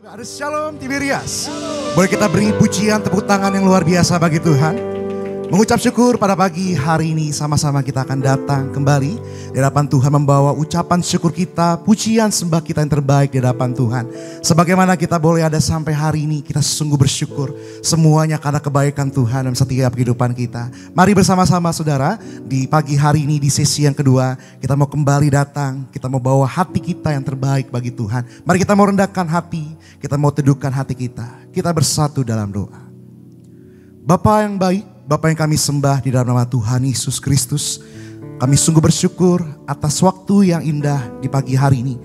Ada Shalom Tiberias. Boleh kita beri pujian tepuk tangan yang luar biasa bagi Tuhan. Mengucap syukur pada pagi hari ini sama-sama kita akan datang kembali di hadapan Tuhan membawa ucapan syukur kita, pujian sembah kita yang terbaik di hadapan Tuhan. Sebagaimana kita boleh ada sampai hari ini, kita sungguh bersyukur semuanya karena kebaikan Tuhan dalam setiap kehidupan kita. Mari bersama-sama saudara, di pagi hari ini di sesi yang kedua, kita mau kembali datang, kita mau bawa hati kita yang terbaik bagi Tuhan. Mari kita mau rendahkan hati, kita mau teduhkan hati kita bersatu dalam doa. Bapa yang baik, Bapa yang kami sembah di dalam nama Tuhan Yesus Kristus, kami sungguh bersyukur atas waktu yang indah di pagi hari ini.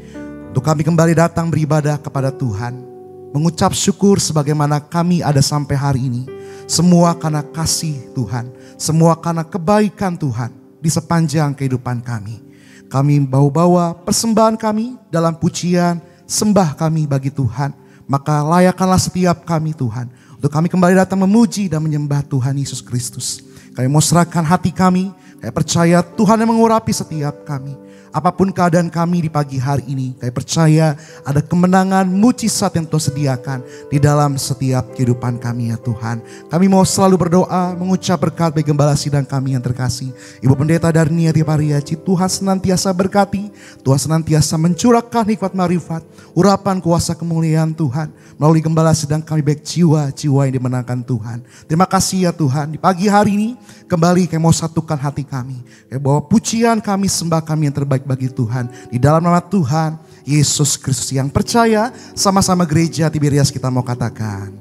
Untuk kami kembali datang beribadah kepada Tuhan. Mengucap syukur sebagaimana kami ada sampai hari ini. Semua karena kasih Tuhan, semua karena kebaikan Tuhan di sepanjang kehidupan kami. Kami bawa persembahan kami dalam pujian, sembah kami bagi Tuhan. Maka layakkanlah setiap kami Tuhan. Untuk kami kembali datang memuji dan menyembah Tuhan Yesus Kristus. Kami mau serahkan hati kami. Kami percaya Tuhan yang mengurapi setiap kami. Apapun keadaan kami di pagi hari ini, kami percaya ada kemenangan mujizat yang Tuhan sediakan di dalam setiap kehidupan kami ya Tuhan. Kami mau selalu berdoa, mengucap berkat bagi gembala sidang kami yang terkasih. Ibu Pendeta Darnia Pariaci, Tuhan senantiasa berkati, Tuhan senantiasa mencurahkan hikmat marifat, urapan kuasa kemuliaan Tuhan. Melalui gembala sidang kami baik jiwa-jiwa yang dimenangkan Tuhan. Terima kasih ya Tuhan, di pagi hari ini kembali kami mau satukan hati kami. Kami bawa pujian kami, sembah kami yang terbaik bagi Tuhan. Di dalam nama Tuhan Yesus Kristus yang percaya, sama-sama gereja Tiberias kita mau katakan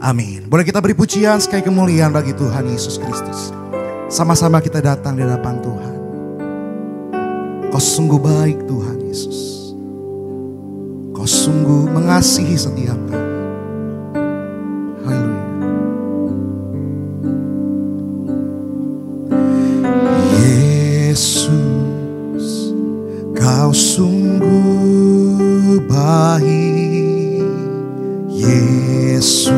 amin. Boleh kita beri pujian sekali kemuliaan bagi Tuhan Yesus Kristus. Sama-sama kita datang di hadapan Tuhan. Kau sungguh baik Tuhan Yesus. Kau sungguh mengasihi setiap kami. Haleluya. Yesus, Kau sungguh baik. Yesus,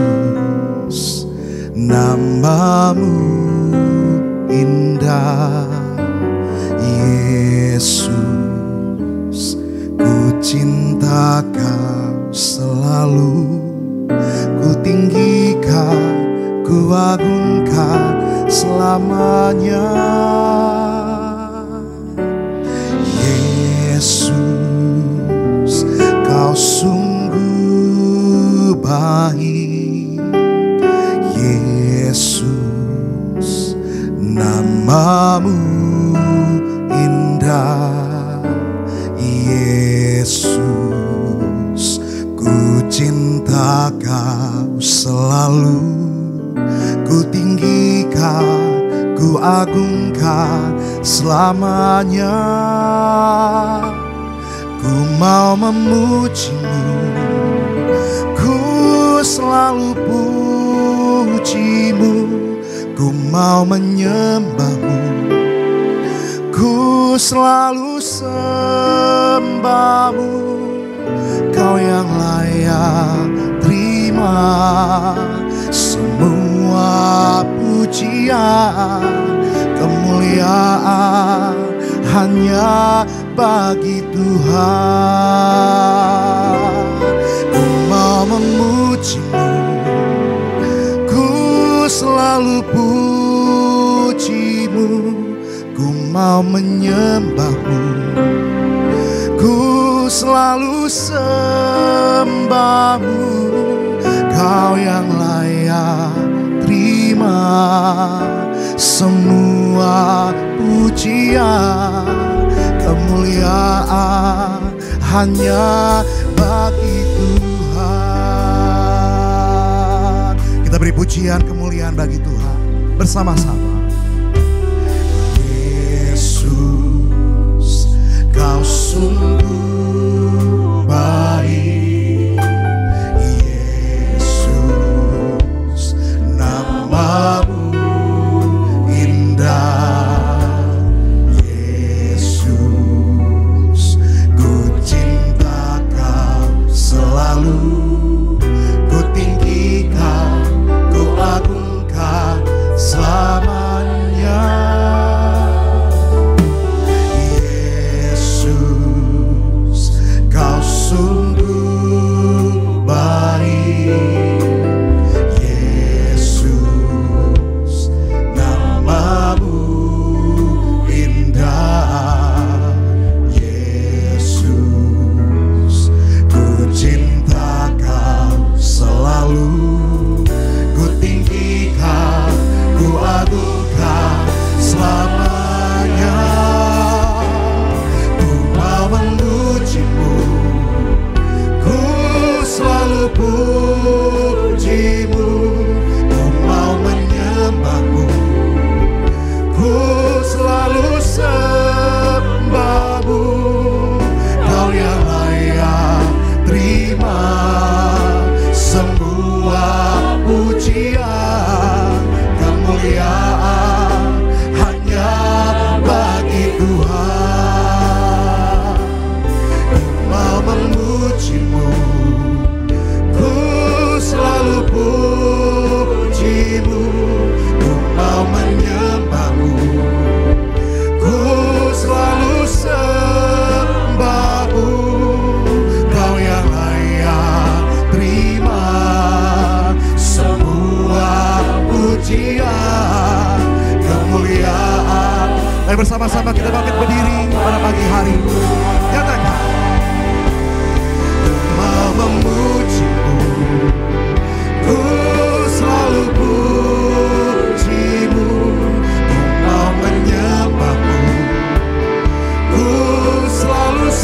namamu indah. Yesus, ku cinta Kau selalu. Ku tinggikan, ku agungkan selamanya. Yesus, Kau sungguh baik. Yesus, namamu indah. Yesus, ku cinta Kau selalu. Ku tinggikan, ku agungkan selamanya. Ku mau memuji-Mu, ku selalu puji-Mu. Ku mau menyembah-Mu, ku selalu sembah-Mu. Kau yang layak terima semua pujian, kemuliaan hanya bagi Tuhan. Ku mau memuji-Mu, ku selalu puji-Mu. Ku mau menyembah-Mu, ku selalu sembah-Mu. Kau yang layak terima semua pujian, kemuliaan hanya bagi Tuhan. Kita beri pujian kemuliaan bagi Tuhan bersama-sama. Yesus, Kau sungguh baik. Yesus, namamu indah. Yesus, ku cinta Kau selalu. Ku tinggikan, ku agungkan selama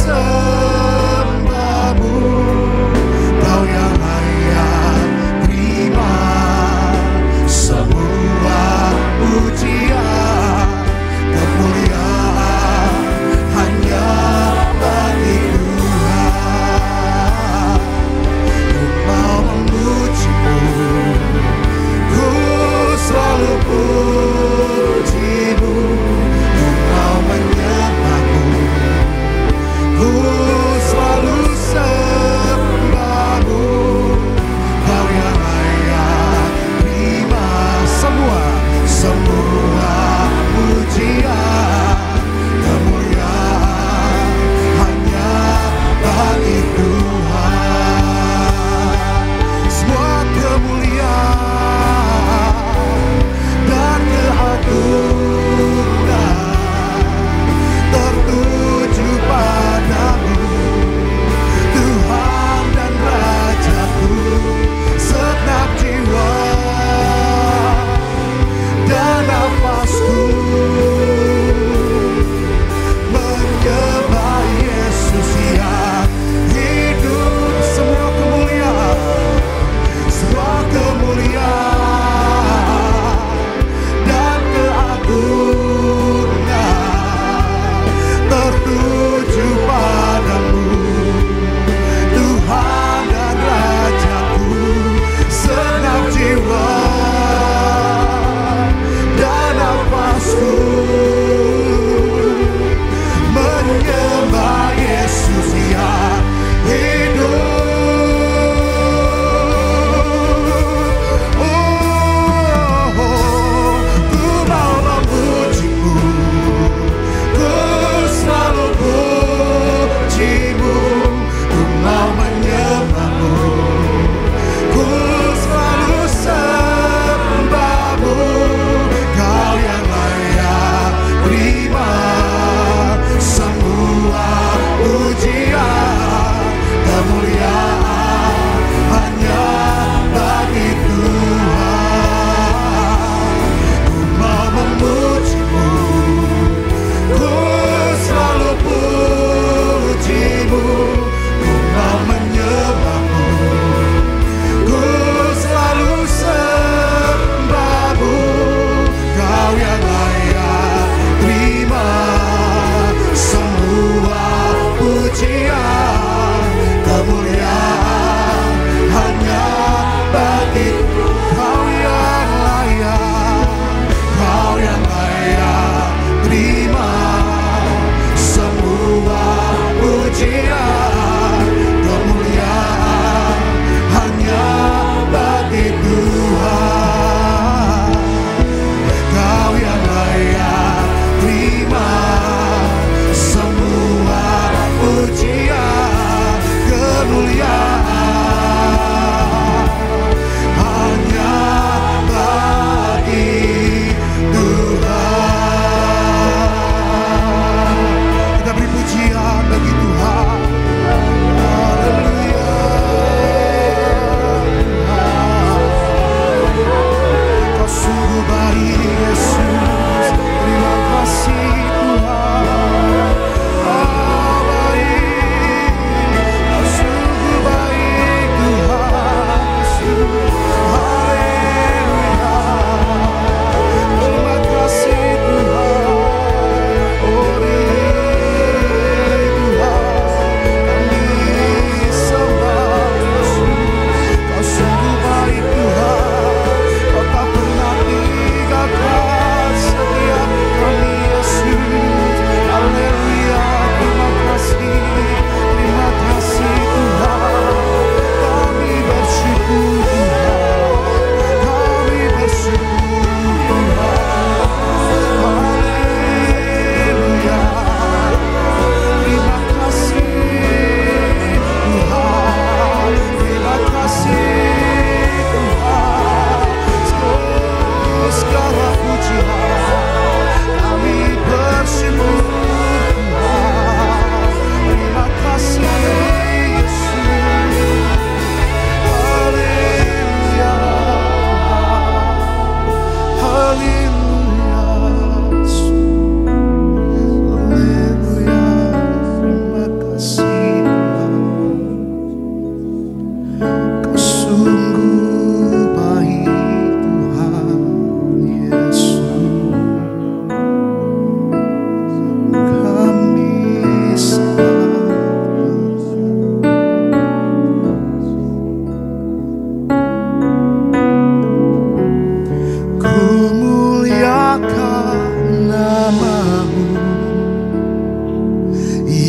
sembahmu, Kau yang layak terima semua pujian, kemuliaan hanya bagi Tuhan. Ku mau memujimu, ku selalu pujimu, ku mau menyembahmu, ku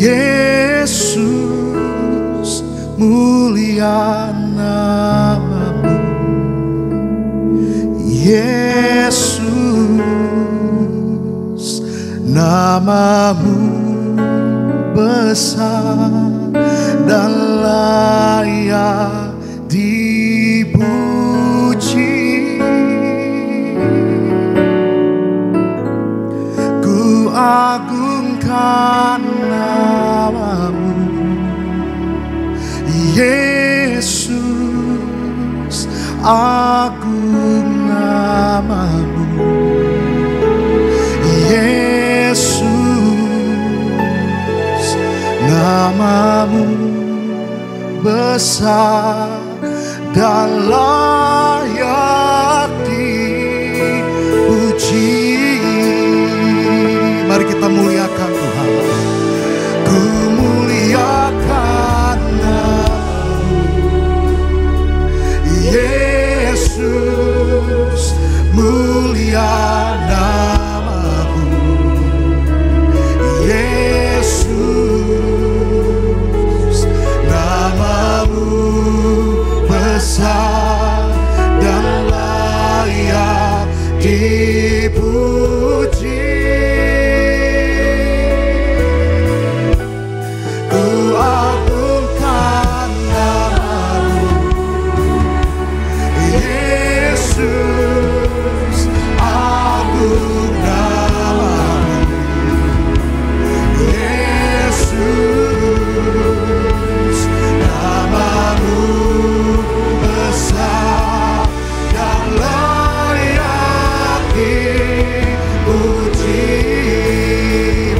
Yesus, mulia nama-Mu. Yesus, nama-Mu besar dan layak dipuji. Ku agungkan nama-Mu, Yesus, agung nama-Mu. Yesus, nama-Mu besar dan layak dipuji. Mari kita muliakan Tuhan. Ku muliakan nama-Mu, Yesus, mulia nama-Mu. Yesus, nama-Mu besar dan layak dipuji. Ku agungkan nama-Mu, Yesus, agung nama-Mu. Yesus, nama-Mu besar dan layak dipuji.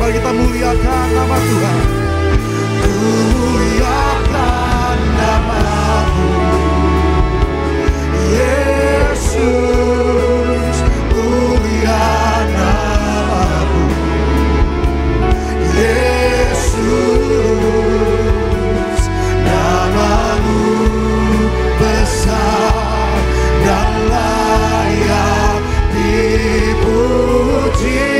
Mari kita muliakan nama Tuhan. Ku muliakan nama-Mu, Yesus, mulia nama-Mu. Yesus, nama-Mu besar dan layak dipuji.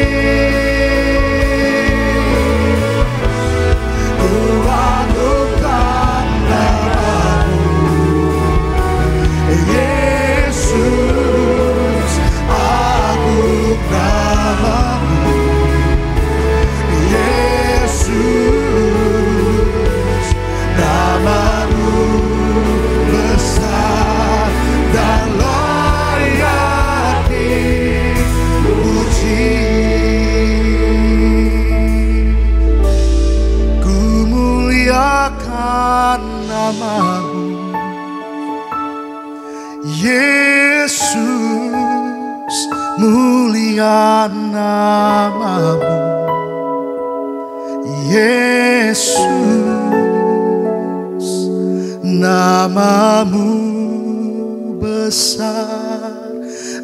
Ku agungkan nama-Mu, Yesus, agung nama-Mu. Yesus, nama-Mu besar dan layak dipuji. Ku muliakan nama-Mu, Yesus, mulia nama-Mu. Yesus, nama-Mu besar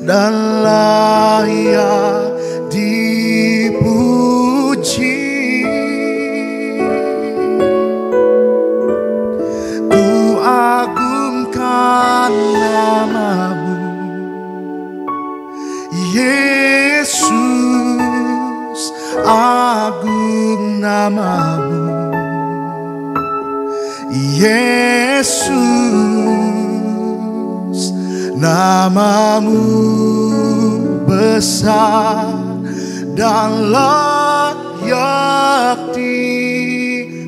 dan layak dipuji. Ku agungkan nama-Mu, Yesus, agung nama-Mu. Yesus, nama-Mu besar dan layak dipuji.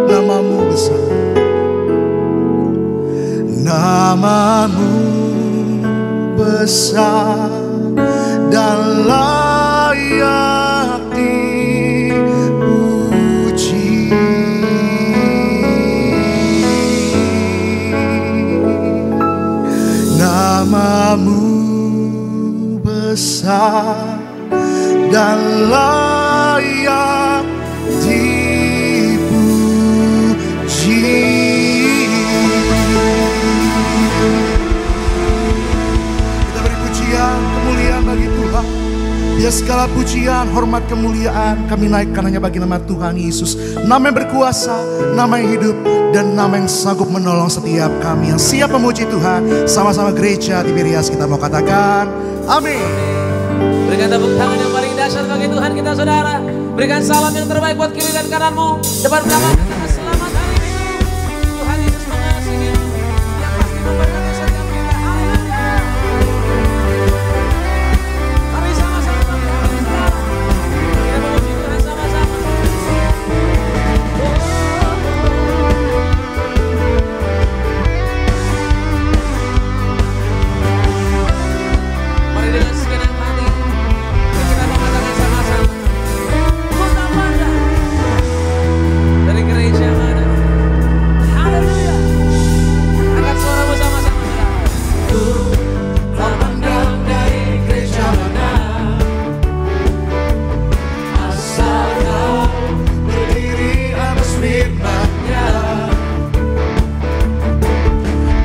Nama-Mu besar, nama-Mu besar dan layak dipuji. Nama-Mu besar dan layak dipuji. Kemuliaan bagi Tuhan. Biar segala pujian, hormat, kemuliaan kami naikkan hanya bagi nama Tuhan Yesus. Nama yang berkuasa, nama yang hidup, dan nama yang sanggup menolong setiap kami yang siap memuji Tuhan. Sama-sama gereja Tiberias kita mau katakan amin. Berikan tepuk tangan yang paling indah dahsyat bagi Tuhan kita saudara. Berikan salam yang terbaik buat kiri dan kananmu, depan belakang. Selamat hari Minggu. Tuhan Yesus mengasihi yang pasti memberkati setiap kita. Haleluya. Mari sama-sama saudara. Kita memuji Tuhan sama-sama. Mari dengan segenap hati kita mengatakan sama-sama. Kota Pandang dari gereja mana? Haleluya. Angkat suaramu sama-sama. Kota Pandang dari gereja mana? Asal kau berdiri atas firman-Nya.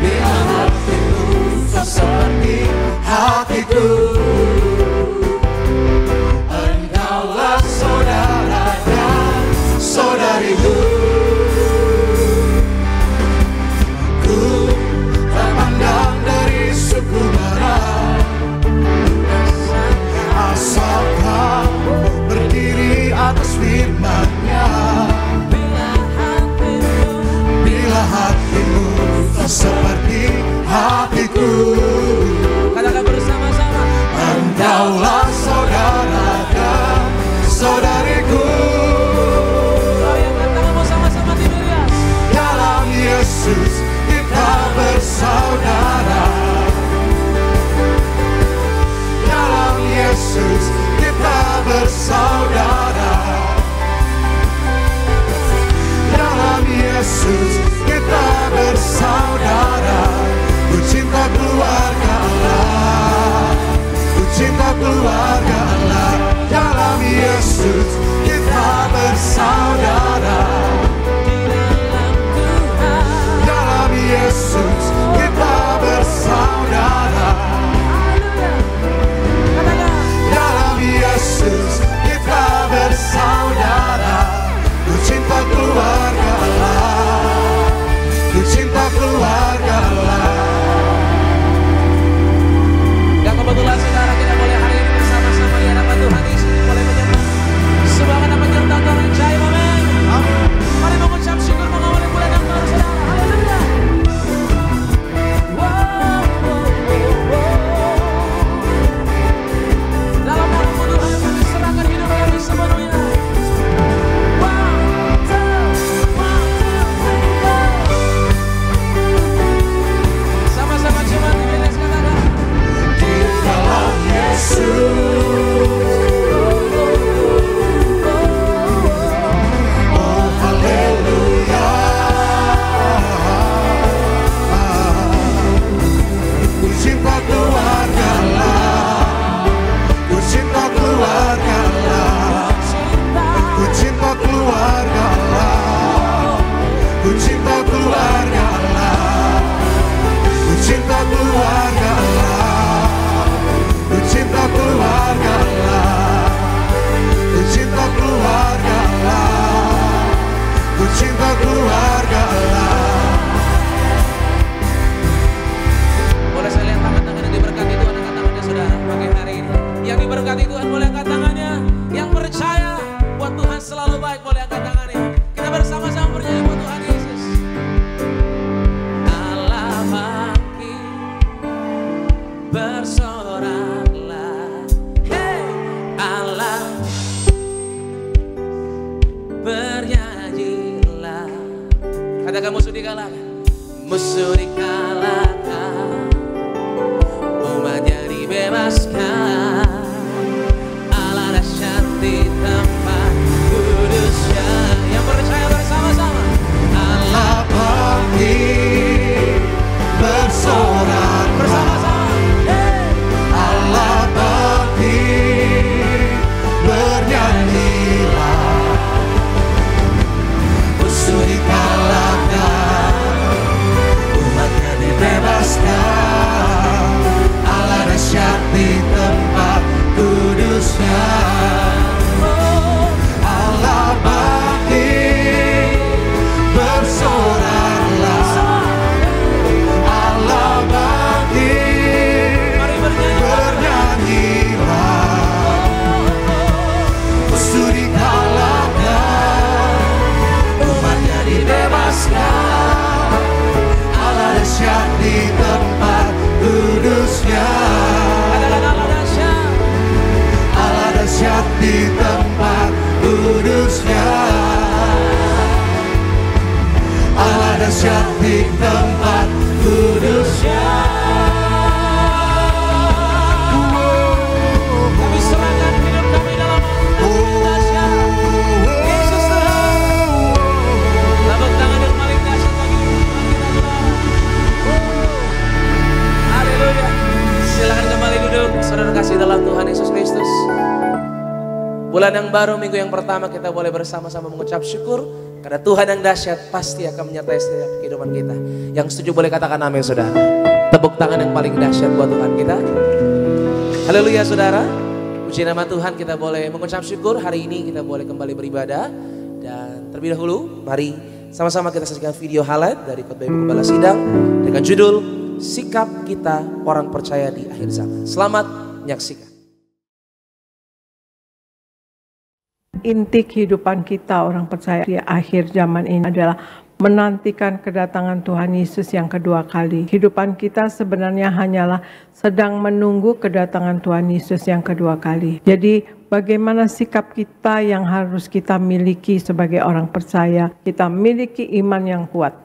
Biar hatimu seperti hatiku. Engkaulah saudara dan saudariku. Ku terpandang dari suku mana? Asal kau berdiri atas firman-Nya. Bila hatimu seperti hatiku. Katakan bersama-sama. Engkaulah saudara dan saudariku. Mari angkat tanganmu sama-sama tidur. Dalam Yesus kita bersaudara. Dalam Yesus kita bersaudara. Dalam Yesus kita bersaudara. Ku cinta keluarga Allah. Ku cinta keluarga Allah. Dalam Yesus kita bersaudara. Dalam Yesus kita bersaudara. Dalam Yesus kita bersaudara. Ku cinta keluarga Allah. Ku cinta keluarga Allah. Dan kebetulan saudara kita boleh hari ini bersama-sama di hadapan Tuhan Yesus, boleh menyembah sebuah nama nyata Tuhan Jaya, amin. Mari mengucap syukur mengawali bulan yang baru saudara. Haleluya. Dalam nama Tuhan kami serahkan hidup kami sepenuhnya. Sama-sama cuma diberes katakan. Di dalam Yesus. Oh haleluya. Ku cinta keluarga Allah. Ku cinta keluarga Allah. Ku cinta keluarga Allah. Ku cinta keluarga Allah. Ku cinta keluarga Allah. Ku cinta keluarga Allah. Ku cinta keluarga Allah. Ku cinta keluarga Allah. Boleh saya lihat tangan-tangan yang diberkati Tuhan, angkat tangannya saudara pagi hari ini. Yang diberkati Tuhan boleh angkat tangannya. Yang percaya buat Tuhan selalu baik boleh angkat tangannya. Kita bersama-sama bernyanyi buat Tuhan Yesus. Allah bangkit, bersoraklah. Hey, Allah bernyanyilah. Katakan musuh dikalahkan. Musuh dikalahkan. Umatnya dibebaskan. Allah dahsyat di tempat kudusnya. Yang percaya bersama-sama. Allah bangkit, bersorak bersama-sama. Hey. Allah bangkit, bernyanyilah. Musuh dikalahkan, umatnya dibebaskan. di tempat kudusnya. Allah dahsyat di tempat kudusnya. Kami serahkan hidup kami dalam dahsyat. Yesus Tuhan. Tepuk tangan yang paling dahsyat bagi Tuhan kita, saudara. Haleluya. Silakan kembali duduk, saudara kasih dalam Tuhan Yesus Kristus. Bulan yang baru, minggu yang pertama kita boleh bersama-sama mengucap syukur karena Tuhan yang dahsyat pasti akan menyertai setiap kehidupan kita. Yang setuju boleh katakan amin, saudara. Tepuk tangan yang paling dahsyat buat Tuhan kita. Haleluya, saudara. Puji nama Tuhan, kita boleh mengucap syukur. Hari ini kita boleh kembali beribadah. Dan terlebih dahulu, mari sama-sama kita saksikan video highlight dari Khotbah Ibu Gembala Sidang dengan judul Sikap Kita Orang Percaya di Akhir Zaman. Selamat menyaksikan. Inti kehidupan kita orang percaya di akhir zaman ini adalah menantikan kedatangan Tuhan Yesus yang kedua kali. Kehidupan kita sebenarnya hanyalah sedang menunggu kedatangan Tuhan Yesus yang kedua kali. Jadi bagaimana sikap kita yang harus kita miliki sebagai orang percaya? Kita miliki iman yang kuat.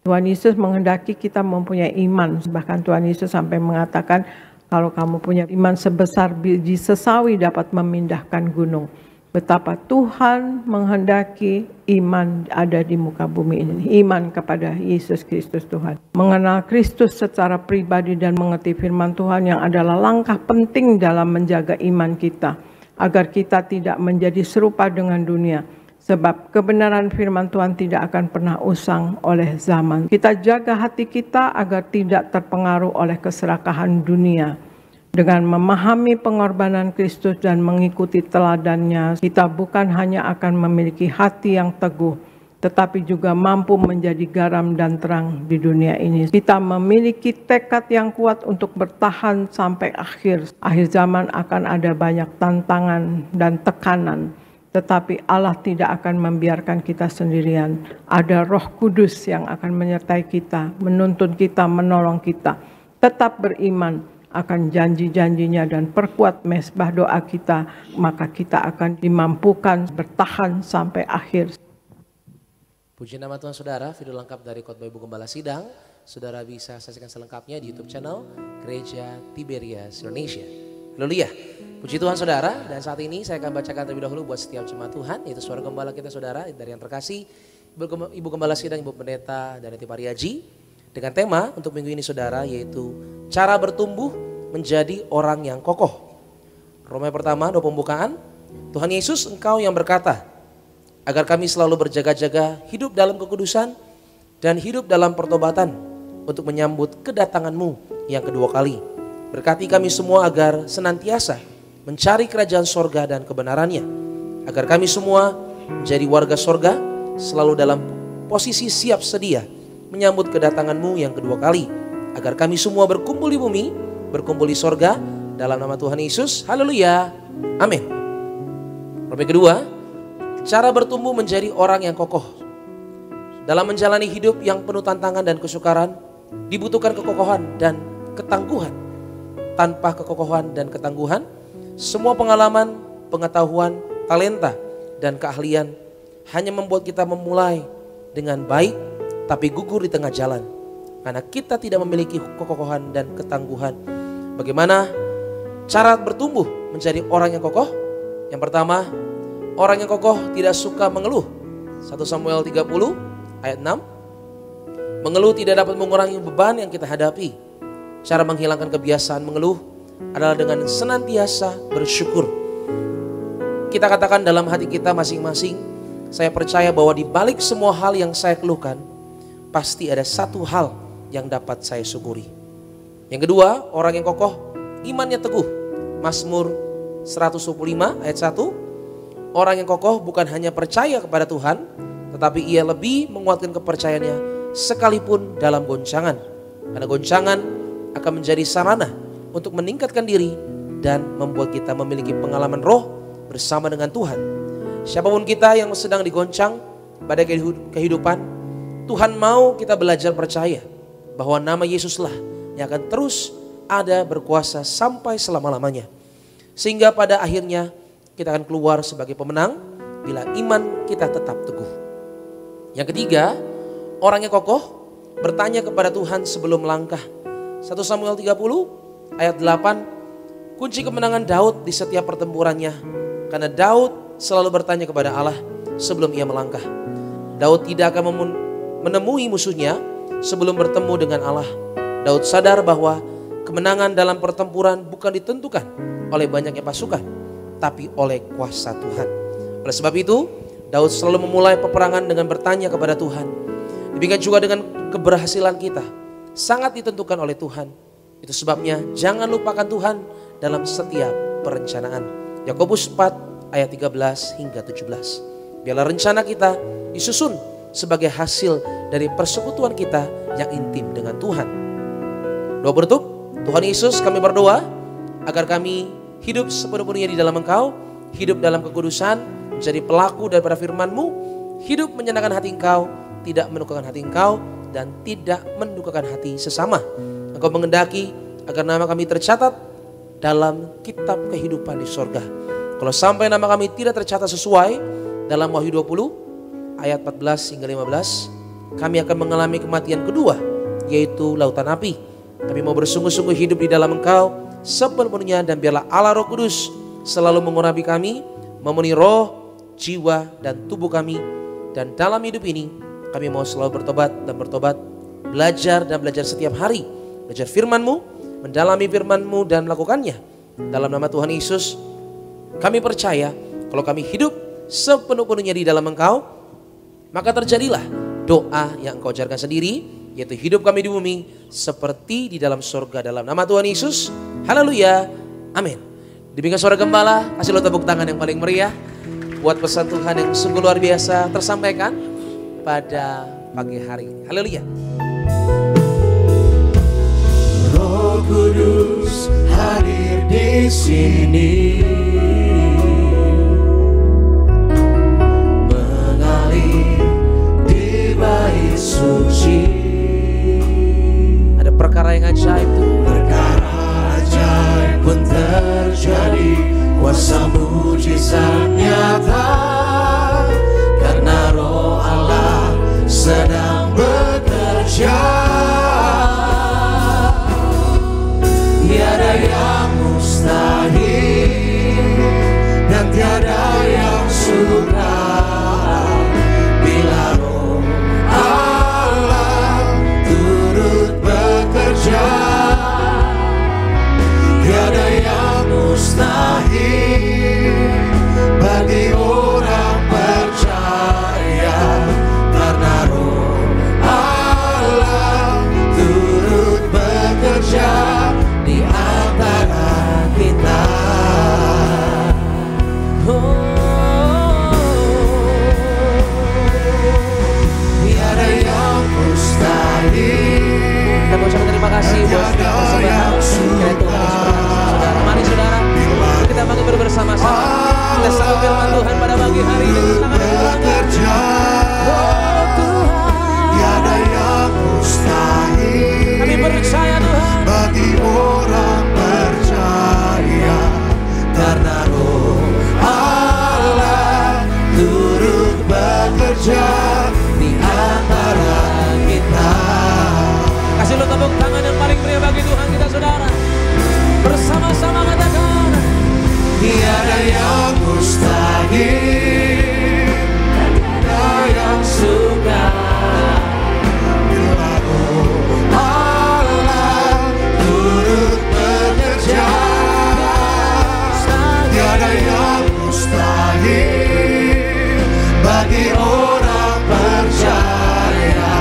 Tuhan Yesus menghendaki kita mempunyai iman. Bahkan Tuhan Yesus sampai mengatakan kalau kamu punya iman sebesar biji sesawi dapat memindahkan gunung. Betapa Tuhan menghendaki iman ada di muka bumi ini. Iman kepada Yesus Kristus Tuhan. Mengenal Kristus secara pribadi dan mengerti firman Tuhan yang adalah langkah penting dalam menjaga iman kita. Agar kita tidak menjadi serupa dengan dunia. Sebab kebenaran firman Tuhan tidak akan pernah usang oleh zaman. Kita jaga hati kita agar tidak terpengaruh oleh keserakahan dunia. Dengan memahami pengorbanan Kristus dan mengikuti teladannya, kita bukan hanya akan memiliki hati yang teguh, tetapi juga mampu menjadi garam dan terang di dunia ini. Kita memiliki tekad yang kuat untuk bertahan sampai akhir. Akhir zaman akan ada banyak tantangan dan tekanan, tetapi Allah tidak akan membiarkan kita sendirian. Ada Roh Kudus yang akan menyertai kita, menuntun kita, menolong kita. Tetap beriman akan janji-janjinya dan perkuat mesbah doa kita, maka kita akan dimampukan bertahan sampai akhir. Puji nama Tuhan, saudara. Video lengkap dari Khotbah Ibu Gembala Sidang, saudara bisa saksikan selengkapnya di YouTube channel Gereja Tiberias Indonesia. Haleluya. Puji Tuhan, saudara. Dan saat ini saya akan bacakan terlebih dahulu buat setiap jemaat Tuhan, yaitu suara gembala kita, saudara, dari yang terkasih Ibu Gembala Sidang, Ibu Pendeta dan Neti Pariaji. Dengan tema untuk minggu ini, saudara, yaitu cara bertumbuh menjadi orang yang kokoh. Roma pertama, doa pembukaan. Tuhan Yesus, Engkau yang berkata, agar kami selalu berjaga-jaga, hidup dalam kekudusan, dan hidup dalam pertobatan, untuk menyambut kedatangan-Mu yang kedua kali. Berkati kami semua agar senantiasa mencari kerajaan sorga dan kebenarannya. Agar kami semua menjadi warga sorga, selalu dalam posisi siap sedia, menyambut kedatangan-Mu yang kedua kali. Agar kami semua berkumpul di bumi, berkumpul di sorga, dalam nama Tuhan Yesus. Haleluya. Amin. Yang kedua, cara bertumbuh menjadi orang yang kokoh. Dalam menjalani hidup yang penuh tantangan dan kesukaran, dibutuhkan kekokohan dan ketangguhan. Tanpa kekokohan dan ketangguhan, semua pengalaman, pengetahuan, talenta, dan keahlian hanya membuat kita memulai dengan baik, tapi gugur di tengah jalan. Karena kita tidak memiliki kekokohan dan ketangguhan. Bagaimana cara bertumbuh menjadi orang yang kokoh? Yang pertama, orang yang kokoh tidak suka mengeluh. 1 Samuel 30 ayat 6. Mengeluh tidak dapat mengurangi beban yang kita hadapi. Cara menghilangkan kebiasaan mengeluh adalah dengan senantiasa bersyukur. Kita katakan dalam hati kita masing-masing, saya percaya bahwa di balik semua hal yang saya keluhkan, pasti ada satu hal yang dapat saya syukuri. Yang kedua, orang yang kokoh, imannya teguh. Mazmur 125 ayat 1. Orang yang kokoh bukan hanya percaya kepada Tuhan, tetapi ia lebih menguatkan kepercayaannya sekalipun dalam goncangan. Karena goncangan akan menjadi sarana untuk meningkatkan diri dan membuat kita memiliki pengalaman roh bersama dengan Tuhan. Siapapun kita yang sedang digoncang pada kehidupan, Tuhan mau kita belajar percaya bahwa nama Yesuslah yang akan terus ada berkuasa sampai selama-lamanya. Sehingga pada akhirnya kita akan keluar sebagai pemenang bila iman kita tetap teguh. Yang ketiga, orang yang kokoh bertanya kepada Tuhan sebelum melangkah. 1 Samuel 30 ayat 8, kunci kemenangan Daud di setiap pertempurannya, karena Daud selalu bertanya kepada Allah sebelum ia melangkah. Daud tidak akan menemui musuhnya sebelum bertemu dengan Allah. Daud sadar bahwa kemenangan dalam pertempuran bukan ditentukan oleh banyaknya pasukan, tapi oleh kuasa Tuhan. Oleh sebab itu, Daud selalu memulai peperangan dengan bertanya kepada Tuhan. Demikian juga dengan keberhasilan kita, sangat ditentukan oleh Tuhan. Itu sebabnya jangan lupakan Tuhan dalam setiap perencanaan. Yakobus 4 ayat 13 hingga 17. Biarlah rencana kita disusun sebagai hasil dari persekutuan kita yang intim dengan Tuhan. Doa penutup, Tuhan Yesus, kami berdoa agar kami hidup sepenuh-penuhnya di dalam Engkau, hidup dalam kekudusan, menjadi pelaku daripada firman-Mu, hidup menyenangkan hati Engkau, tidak mendukakan hati Engkau, dan tidak mendukakan hati sesama. Engkau mengendaki agar nama kami tercatat dalam kitab kehidupan di sorga. Kalau sampai nama kami tidak tercatat sesuai dalam Wahyu 20 ayat 14 hingga 15, kami akan mengalami kematian kedua, yaitu lautan api. Kami mau bersungguh-sungguh hidup di dalam Engkau sepenuhnya, dan biarlah Allah Roh Kudus selalu mengurapi kami, memenuhi roh, jiwa, dan tubuh kami. Dan dalam hidup ini kami mau selalu bertobat, belajar setiap hari, belajar firman-Mu, mendalami firman-Mu dan melakukannya. Dalam nama Tuhan Yesus, kami percaya kalau kami hidup sepenuh-penuhnya di dalam Engkau, maka terjadilah doa yang Engkau ajarkan sendiri, yaitu hidup kami di bumi seperti di dalam surga. Dalam nama Tuhan Yesus, haleluya, amin. Demikian suara gembala, kasih lo tepuk tangan yang paling meriah buat pesan Tuhan yang sungguh luar biasa tersampaikan pada pagi hari ini. Haleluya. Roh Kudus hadir di sini, mengalir di bait suci. Ada perkara yang ajaib tuh. Perkara ajaib pun terjadi, kuasa mujizat nyata, karena Roh Allah sedang bekerja. Tiada yang mustahil dan tiada yang sukar bila Roh Allah turut bekerja. Tiada yang mustahil bagi orang percaya, karena Roh Allah turut bekerja di antara kita. Tiada yang mustahil. Kita mengucapkan terima kasih buat setiap persembahan. Kiranya Tuhan saudara. Mari saudara, kita bangkit bersama-sama. Kita sambut firman Tuhan pada pagi hari ini. Tangan yang terangkat. Oh Tuhan, Tiada yang mustahil kami percaya Tuhan. bagi orang percaya, karena Roh Allah turut bekerja di antara kita. Kasih lo tepuk tangan yang paling meriah bagi Tuhan kita saudara. Bersama-sama katakan, Tiada yang mustahil, tiada yang sukar bila Roh Allah turut bekerja. Tiada yang mustahil bagi orang percaya,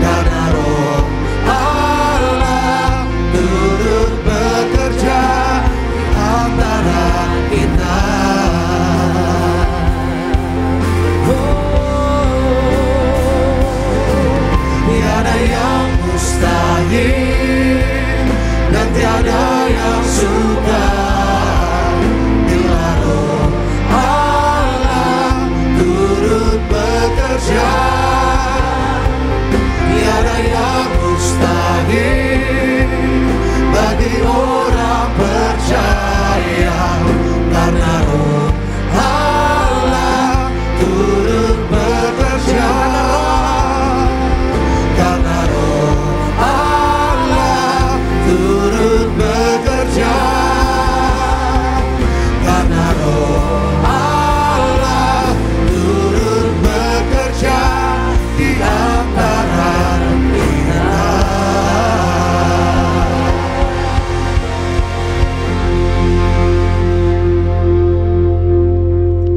karena Roh Allah turut bekerja di antara kita. Tiada yang mustahil dan tiada yang sukar bila Roh Allah turut bekerja. turut bekerja, karena Roh Allah turut bekerja, karena Roh Allah turut bekerja di antara kita.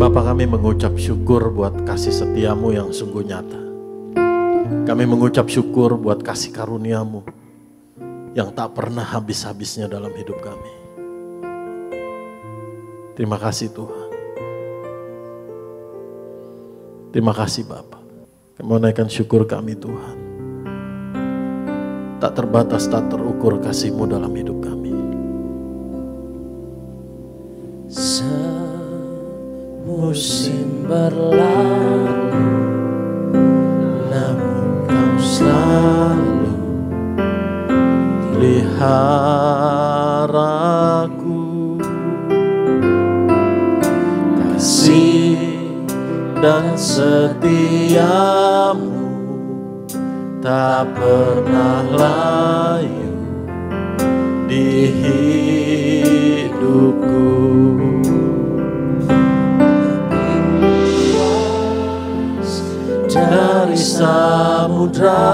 Bapa, kami mengucap syukur buat kasih setiamu yang sungguh nyata. Kami mengucap syukur buat kasih karuniamu yang tak pernah habis-habisnya dalam hidup kami. Terima kasih Tuhan. Terima kasih Bapa. Kami menaikkan syukur kami Tuhan. Tak terbatas, tak terukur kasih-Mu dalam hidup kami. Musim berlalu, namun Kau selalu peliharaku. Kasih dan setiamu tak pernah layu di hidupku. Dari samudra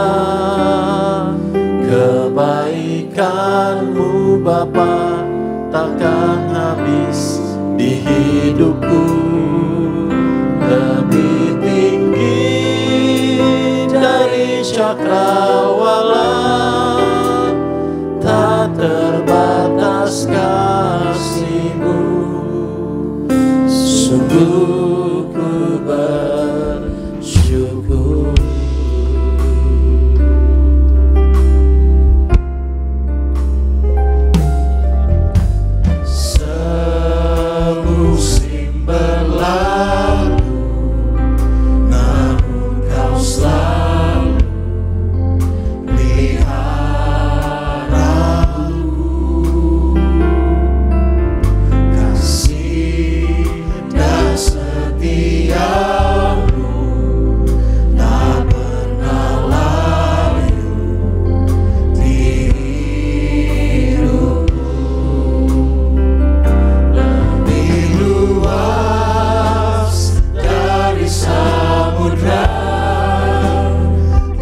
kebaikan-Mu Bapa takkan habis di hidupku. Lebih tinggi dari cakrawala, tak terbatas kasih-Mu. Sungguh ku bersyukur. semusim berlalu, namun Kau selalu peliharaku. Kasih dan setia-Mu tak pernah layu di hidupku. Lebih luas dari samudra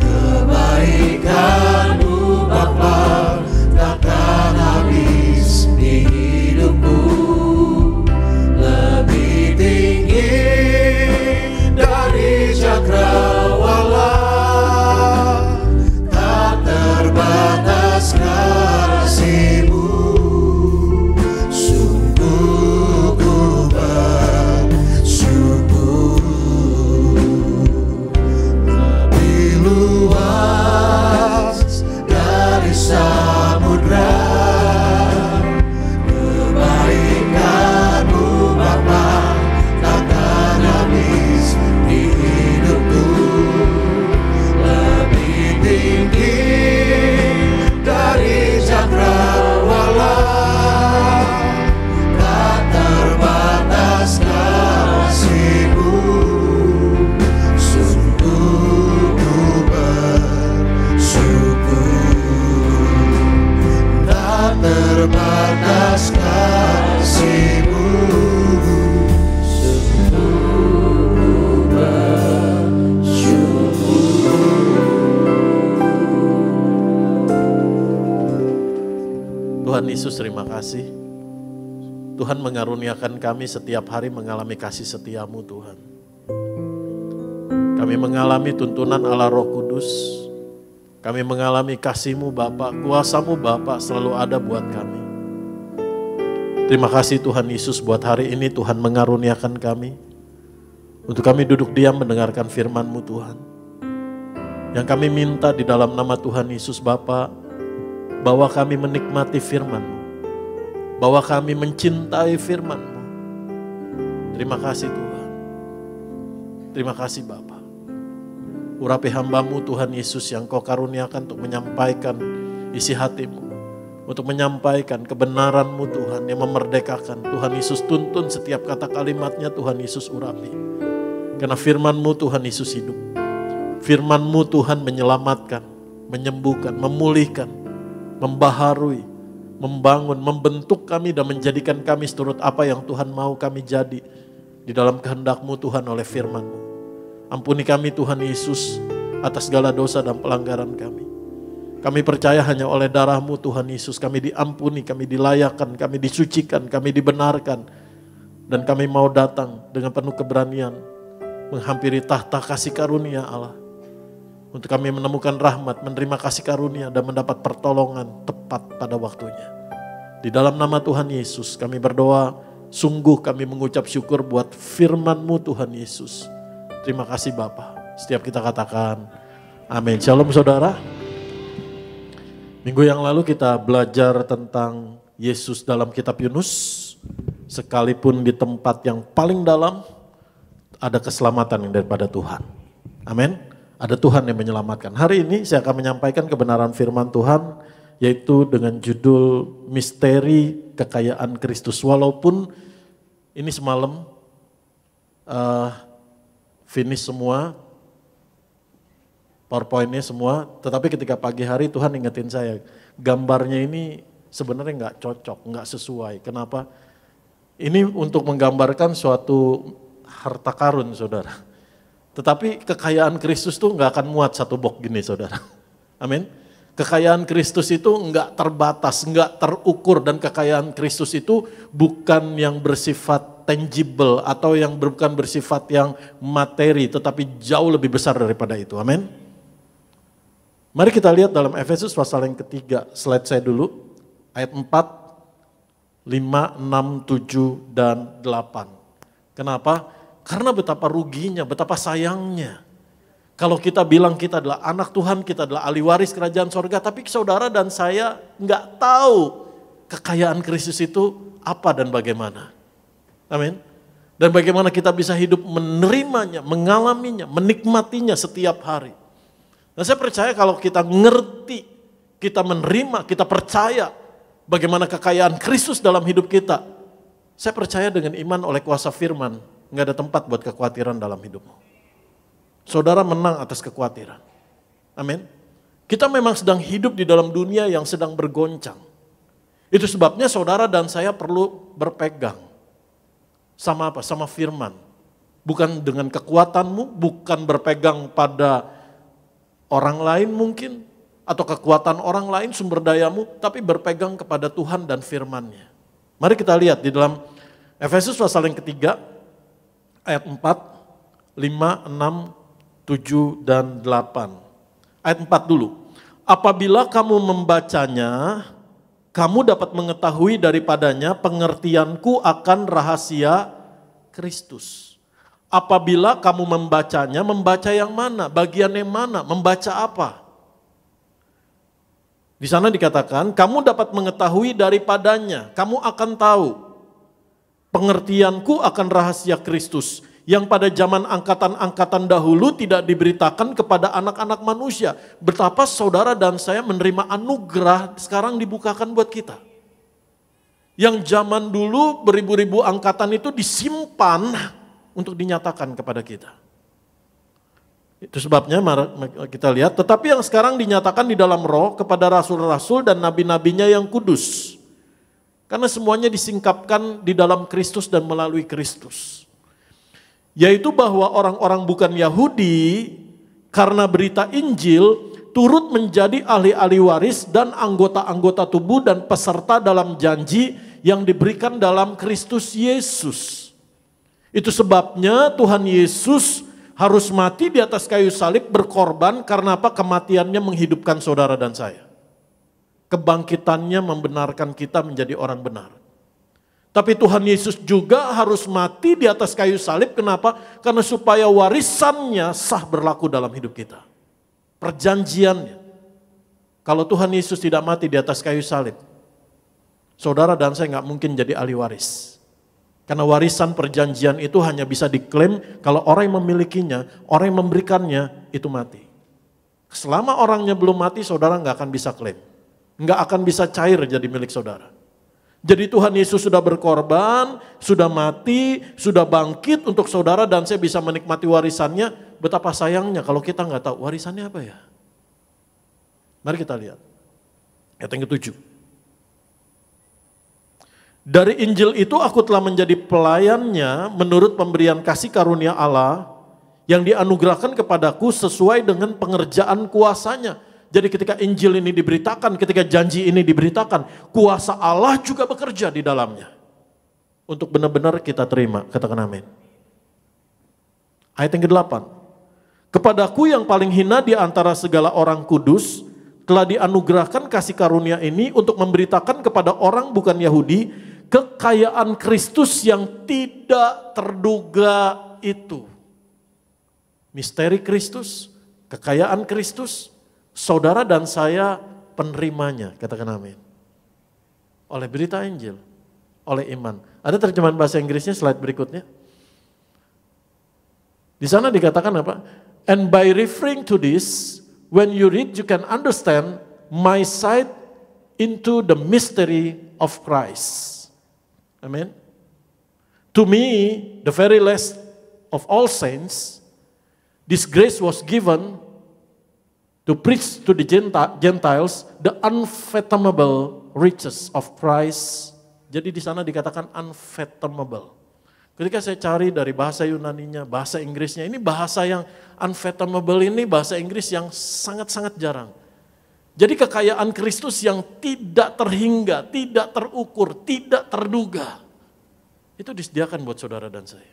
kebaikan-Mu Bapa takkan habis di hidupku. Lebih tinggi dari cakrawala, tak terbatas kasih-Mu. Sungguh ku bersyukur. Lebih luas dari samudra kebaikan-Mu Bapa takkan habis di hidupku. Lebih tinggi dari cakrawala, tak terbatas kasih-Mu. Sungguh ku bersyukur. Tak terbatas kasih-Mu. Sungguh ku bersyukur. Tuhan Yesus, terima kasih. Tuhan mengaruniakan kami setiap hari mengalami kasih setia-Mu Tuhan. Kami mengalami tuntunan Allah Roh Kudus. Kami mengalami kasih-Mu Bapa, kuasa-Mu Bapa selalu ada buat kami. Terima kasih Tuhan Yesus buat hari ini Tuhan mengaruniakan kami. Untuk kami duduk diam mendengarkan firman-Mu Tuhan. Yang kami minta di dalam nama Tuhan Yesus Bapa, bahwa kami menikmati firman-Mu. Bahwa kami mencintai firman-Mu. Terima kasih Tuhan. Terima kasih Bapa. Urapi hamba-Mu Tuhan Yesus yang Kau karuniakan untuk menyampaikan isi hati-Mu. Untuk menyampaikan kebenaran-Mu Tuhan yang memerdekakan. Tuhan Yesus tuntun setiap kata kalimatnya Tuhan Yesus urapi. Karena firman-Mu Tuhan Yesus hidup. Firman-Mu Tuhan menyelamatkan, menyembuhkan, memulihkan, membaharui, membangun, membentuk kami dan menjadikan kami seturut apa yang Tuhan mau kami jadi di dalam kehendak-Mu Tuhan oleh firman-Mu. Ampuni kami Tuhan Yesus atas segala dosa dan pelanggaran kami. Kami percaya hanya oleh darah-Mu Tuhan Yesus kami diampuni, kami dilayakkan, kami disucikan, kami dibenarkan. Dan kami mau datang dengan penuh keberanian menghampiri tahta kasih karunia Allah. Untuk kami menemukan rahmat, menerima kasih karunia dan mendapat pertolongan tepat pada waktunya. Di dalam nama Tuhan Yesus kami berdoa, sungguh kami mengucap syukur buat firman-Mu Tuhan Yesus. Terima kasih Bapa. Setiap kita katakan amin. Shalom saudara. Minggu yang lalu kita belajar tentang Yesus dalam kitab Yunus. Sekalipun di tempat yang paling dalam ada keselamatan yang daripada Tuhan. Amin. Ada Tuhan yang menyelamatkan. Hari ini saya akan menyampaikan kebenaran firman Tuhan, yaitu dengan judul Misteri Kekayaan Kristus. Walaupun ini semalam finish semua, PowerPoint-nya semua, tetapi ketika pagi hari Tuhan ingetin saya, gambarnya ini sebenarnya nggak cocok, nggak sesuai. Kenapa? Ini untuk menggambarkan suatu harta karun saudara. Tetapi kekayaan Kristus tuh nggak akan muat satu box gini saudara. Amin. Kekayaan Kristus itu nggak terbatas, nggak terukur, dan kekayaan Kristus itu bukan yang bersifat tangible atau yang bukan bersifat yang materi, tetapi jauh lebih besar daripada itu. Amin. Mari kita lihat dalam Efesus pasal yang ketiga, slide saya dulu, ayat 4, 5, 6, 7, dan 8. Kenapa? Karena betapa ruginya, betapa sayangnya. Kalau kita bilang kita adalah anak Tuhan, kita adalah ahli waris kerajaan sorga, tapi saudara dan saya nggak tahu kekayaan Kristus itu apa dan bagaimana. Amin. Dan bagaimana kita bisa hidup menerimanya, mengalaminya, menikmatinya setiap hari. Nah saya percaya kalau kita ngerti, kita menerima, kita percaya bagaimana kekayaan Kristus dalam hidup kita. Saya percaya dengan iman oleh kuasa firman, nggak ada tempat buat kekhawatiran dalam hidupmu. Saudara menang atas kekhawatiran. Amin. Kita memang sedang hidup di dalam dunia yang sedang bergoncang. Itu sebabnya saudara dan saya perlu berpegang. Sama apa? Sama firman. Bukan dengan kekuatanmu, bukan berpegang pada orang lain mungkin, atau kekuatan orang lain, sumber dayamu, tapi berpegang kepada Tuhan dan firman-Nya. Mari kita lihat di dalam Efesus pasal yang ketiga, ayat 4, 5, 6, 7, dan 8. Ayat 4 dulu. Apabila kamu membacanya, kamu dapat mengetahui daripadanya pengertianku akan rahasia Kristus. Apabila kamu membacanya, membaca yang mana? Bagian yang mana? Membaca apa? Di sana dikatakan, kamu dapat mengetahui daripadanya, kamu akan tahu. Pengertianku akan rahasia Kristus, yang pada zaman angkatan-angkatan dahulu tidak diberitakan kepada anak-anak manusia. Betapa saudara dan saya menerima anugerah sekarang dibukakan buat kita. Yang zaman dulu beribu-ribu angkatan itu disimpan untuk dinyatakan kepada kita. Itu sebabnya kita lihat, tetapi yang sekarang dinyatakan di dalam roh kepada rasul-rasul dan nabi-nabinya yang kudus. Karena semuanya disingkapkan di dalam Kristus dan melalui Kristus. Yaitu bahwa orang-orang bukan Yahudi karena berita Injil turut menjadi ahli-ahli waris dan anggota-anggota tubuh dan peserta dalam janji yang diberikan dalam Kristus Yesus. Itu sebabnya Tuhan Yesus harus mati di atas kayu salib berkorban karena apa? Kematiannya menghidupkan saudara dan saya. Kebangkitannya membenarkan kita menjadi orang benar. Tapi Tuhan Yesus juga harus mati di atas kayu salib. Kenapa? Karena supaya warisannya sah berlaku dalam hidup kita. Perjanjiannya. Kalau Tuhan Yesus tidak mati di atas kayu salib, saudara dan saya nggak mungkin jadi ahli waris. Karena warisan perjanjian itu hanya bisa diklaim kalau orang yang memilikinya, orang yang memberikannya itu mati. Selama orangnya belum mati, saudara nggak akan bisa klaim. Nggak akan bisa cair jadi milik saudara. Jadi Tuhan Yesus sudah berkorban, sudah mati, sudah bangkit untuk saudara dan saya bisa menikmati warisannya. Betapa sayangnya kalau kita nggak tahu warisannya apa ya. Mari kita lihat. Ayat yang ke-7. Dari Injil itu aku telah menjadi pelayannya menurut pemberian kasih karunia Allah yang dianugerahkan kepadaku sesuai dengan pengerjaan kuasanya. Jadi ketika Injil ini diberitakan, ketika janji ini diberitakan, kuasa Allah juga bekerja di dalamnya. Untuk benar-benar kita terima, katakan amin. Ayat yang ke-8. Kepadaku yang paling hina di antara segala orang kudus, telah dianugerahkan kasih karunia ini untuk memberitakan kepada orang bukan Yahudi, kekayaan Kristus yang tidak terduga itu. Misteri Kristus, kekayaan Kristus, saudara dan saya penerimanya, katakan amin. Oleh berita Injil, oleh iman. Ada terjemahan bahasa Inggrisnya slide berikutnya. Di sana dikatakan apa? And by referring to this, when you read you can understand my sight into the mystery of Christ. Amen. To me, the very last of all saints, this grace was given to preach to the Gentiles the unfathomable riches of Christ. Jadi di sana dikatakan unfathomable. Ketika saya cari dari bahasa Yunaninya, bahasa Inggrisnya, ini bahasa yang unfathomable ini bahasa Inggris yang sangat-sangat jarang. Jadi kekayaan Kristus yang tidak terhingga, tidak terukur, tidak terduga. Itu disediakan buat saudara dan saya.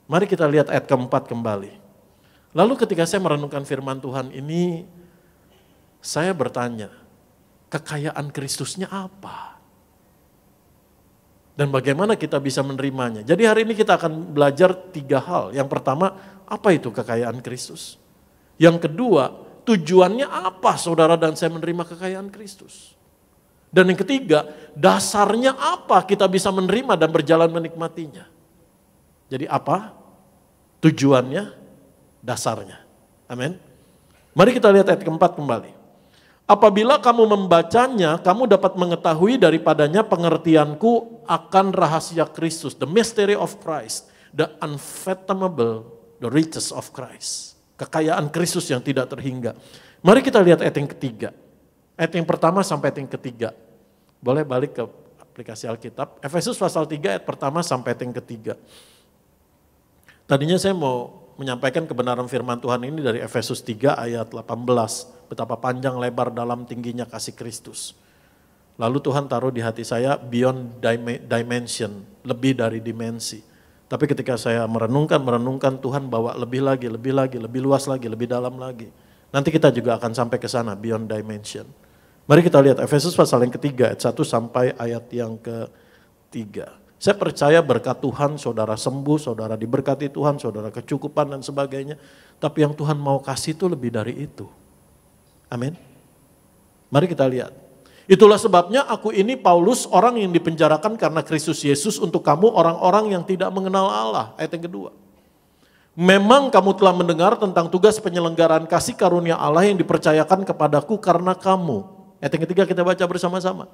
Mari kita lihat ayat keempat kembali. Lalu ketika saya merenungkan firman Tuhan ini, saya bertanya, kekayaan Kristusnya apa? Dan bagaimana kita bisa menerimanya? Jadi hari ini kita akan belajar 3 hal. Yang pertama, apa itu kekayaan Kristus? Yang kedua, tujuannya apa saudara dan saya menerima kekayaan Kristus? Dan yang ketiga, dasarnya apa kita bisa menerima dan berjalan menikmatinya? Jadi apa? Tujuannya, dasarnya. Amin. Mari kita lihat ayat keempat kembali. Apabila kamu membacanya, kamu dapat mengetahui daripadanya pengertianku akan rahasia Kristus, the mystery of Christ, the unfathomable, the riches of Christ. Kekayaan Kristus yang tidak terhingga. Mari kita lihat ayat yang ketiga. Ayat yang pertama sampai ayat yang ketiga. Boleh balik ke aplikasi Alkitab. Efesus pasal 3 ayat pertama sampai ayat yang ketiga. Tadinya saya mau menyampaikan kebenaran firman Tuhan ini dari Efesus 3 ayat 18. Betapa panjang lebar dalam tingginya kasih Kristus. Lalu Tuhan taruh di hati saya beyond dimension, lebih dari dimensi. Tapi ketika saya merenungkan Tuhan bawa lebih lagi, lebih luas lagi, lebih dalam lagi. Nanti kita juga akan sampai ke sana, beyond dimension. Mari kita lihat Efesus pasal yang ketiga, ayat 1 sampai ayat yang ke-3. Saya percaya berkat Tuhan, saudara sembuh, saudara diberkati Tuhan, saudara kecukupan dan sebagainya. Tapi yang Tuhan mau kasih itu lebih dari itu. Amin. Mari kita lihat. Itulah sebabnya aku ini Paulus, orang yang dipenjarakan karena Kristus Yesus untuk kamu orang-orang yang tidak mengenal Allah. Ayat yang kedua. Memang kamu telah mendengar tentang tugas penyelenggaraan kasih karunia Allah yang dipercayakan kepadaku karena kamu. Ayat yang ketiga kita baca bersama-sama.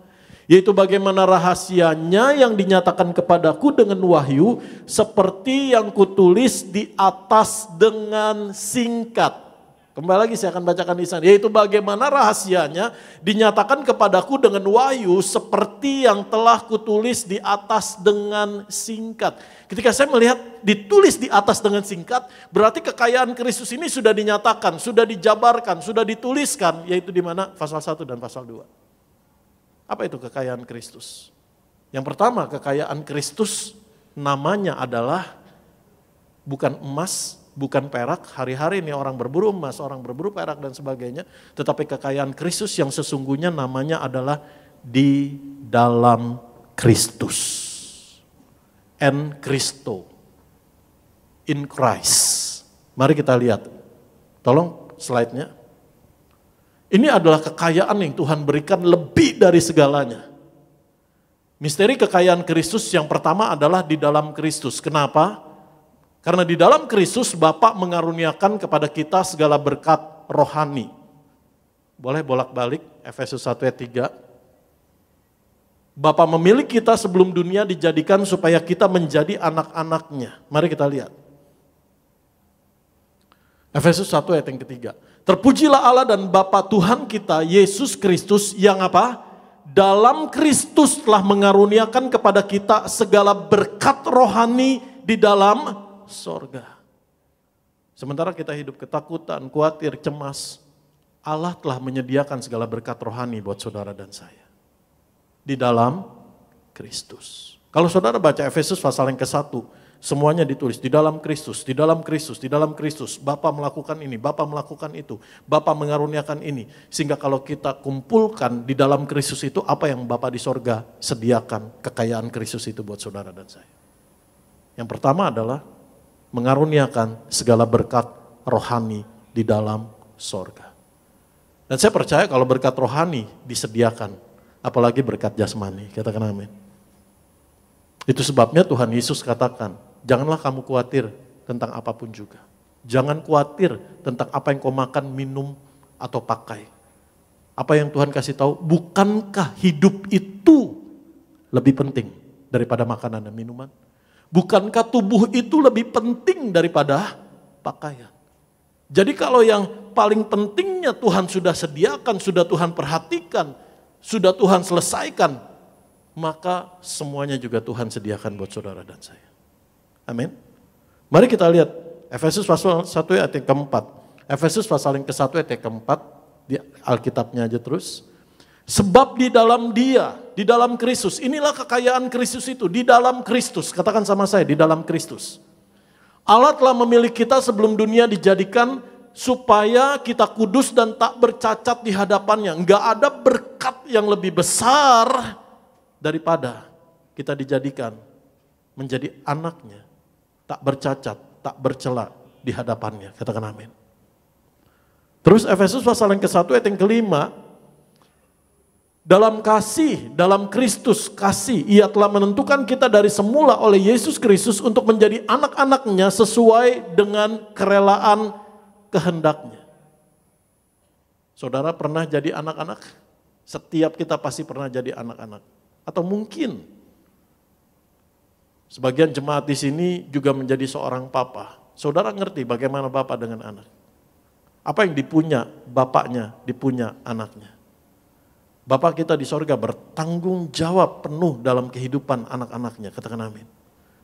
Yaitu bagaimana rahasianya yang dinyatakan kepadaku dengan wahyu seperti yang kutulis di atas dengan singkat. Kembali lagi saya akan bacakan di sana. Yaitu bagaimana rahasianya dinyatakan kepadaku dengan wahyu seperti yang telah kutulis di atas dengan singkat. Ketika saya melihat ditulis di atas dengan singkat, berarti kekayaan Kristus ini sudah dinyatakan, sudah dijabarkan, sudah dituliskan. Yaitu di mana? Pasal 1 dan pasal 2. Apa itu kekayaan Kristus? Yang pertama, kekayaan Kristus namanya adalah bukan emas, bukan perak. Hari-hari ini orang berburu emas, orang berburu perak dan sebagainya. Tetapi kekayaan Kristus yang sesungguhnya namanya adalah di dalam Kristus. En Christo. In Christ. Mari kita lihat. Tolong slide-nya. Ini adalah kekayaan yang Tuhan berikan lebih dari segalanya. Misteri kekayaan Kristus yang pertama adalah di dalam Kristus. Kenapa? Karena di dalam Kristus Bapa mengaruniakan kepada kita segala berkat rohani. Boleh bolak-balik Efesus 1 ayat 3. Bapa memilih kita sebelum dunia dijadikan supaya kita menjadi anak-anaknya. Mari kita lihat. Efesus 1 ayat yang ketiga. Terpujilah Allah dan Bapa Tuhan kita, Yesus Kristus yang apa? Dalam Kristus telah mengaruniakan kepada kita segala berkat rohani di dalam sorga. Sementara kita hidup ketakutan, khawatir, cemas, Allah telah menyediakan segala berkat rohani buat saudara dan saya. Di dalam Kristus. Kalau saudara baca Efesus pasal yang ke-1, semuanya ditulis di dalam Kristus, di dalam Kristus, di dalam Kristus. Bapa melakukan ini, Bapa melakukan itu, Bapa mengaruniakan ini. Sehingga kalau kita kumpulkan di dalam Kristus itu, apa yang Bapa di sorga sediakan kekayaan Kristus itu buat saudara dan saya. Yang pertama adalah mengaruniakan segala berkat rohani di dalam sorga. Dan saya percaya kalau berkat rohani disediakan, apalagi berkat jasmani, katakan amin. Itu sebabnya Tuhan Yesus katakan, janganlah kamu khawatir tentang apapun juga. Jangan khawatir tentang apa yang kau makan, minum, atau pakai. Apa yang Tuhan kasih tahu, bukankah hidup itu lebih penting daripada makanan dan minuman? Bukankah tubuh itu lebih penting daripada pakaian? Jadi kalau yang paling pentingnya Tuhan sudah sediakan, sudah Tuhan perhatikan, sudah Tuhan selesaikan, maka semuanya juga Tuhan sediakan buat saudara dan saya. Amin. Mari kita lihat Efesus pasal 1 ayat yang keempat. Efesus pasal yang ke-1 ayat yang keempat, di Alkitabnya aja terus. Sebab di dalam Dia, di dalam Kristus, inilah kekayaan Kristus itu, di dalam Kristus. Katakan sama saya, di dalam Kristus. Allah telah memilih kita sebelum dunia dijadikan supaya kita kudus dan tak bercacat di hadapannya. Enggak ada berkat yang lebih besar daripada kita dijadikan menjadi anaknya. Tak bercacat, tak bercela di hadapannya. Katakan amin. Terus Efesus pasal yang ke-1 ayat yang kelima. Dalam kasih, dalam Kristus kasih, Ia telah menentukan kita dari semula oleh Yesus Kristus untuk menjadi anak-anaknya sesuai dengan kerelaan kehendaknya. Saudara pernah jadi anak-anak? Setiap kita pasti pernah jadi anak-anak. Atau mungkin sebagian jemaat di sini juga menjadi seorang papa. Saudara ngerti bagaimana bapak dengan anak? Apa yang dipunya bapaknya, dipunya anaknya. Bapak kita di sorga bertanggung jawab penuh dalam kehidupan anak-anaknya. Katakan amin.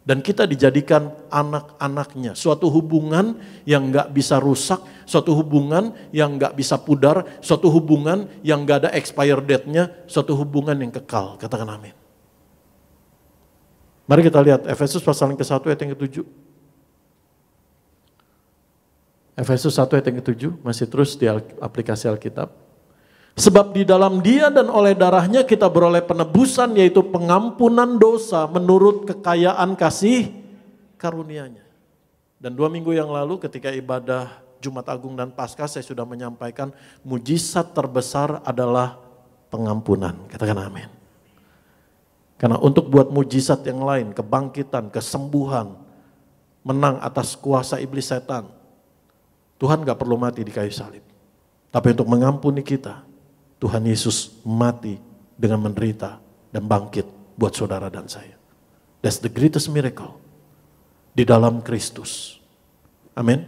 Dan kita dijadikan anak-anaknya. Suatu hubungan yang gak bisa rusak, suatu hubungan yang gak bisa pudar, suatu hubungan yang gak ada expire date-nya, suatu hubungan yang kekal. Katakan amin. Mari kita lihat Efesus pasal yang ke-1 ayat yang ke-7. Efesus 1 ayat yang ke-7, masih terus di aplikasi Alkitab. Sebab di dalam Dia dan oleh darahnya kita beroleh penebusan, yaitu pengampunan dosa menurut kekayaan kasih karunia-Nya. Dan 2 minggu yang lalu ketika ibadah Jumat Agung dan Paskah saya sudah menyampaikan mujizat terbesar adalah pengampunan. Katakan amin. Karena untuk buat mujizat yang lain, kebangkitan, kesembuhan, menang atas kuasa iblis setan, Tuhan gak perlu mati di kayu salib. Tapi untuk mengampuni kita, Tuhan Yesus mati dengan menderita dan bangkit buat saudara dan saya. That's the greatest miracle. Di dalam Kristus. Amin.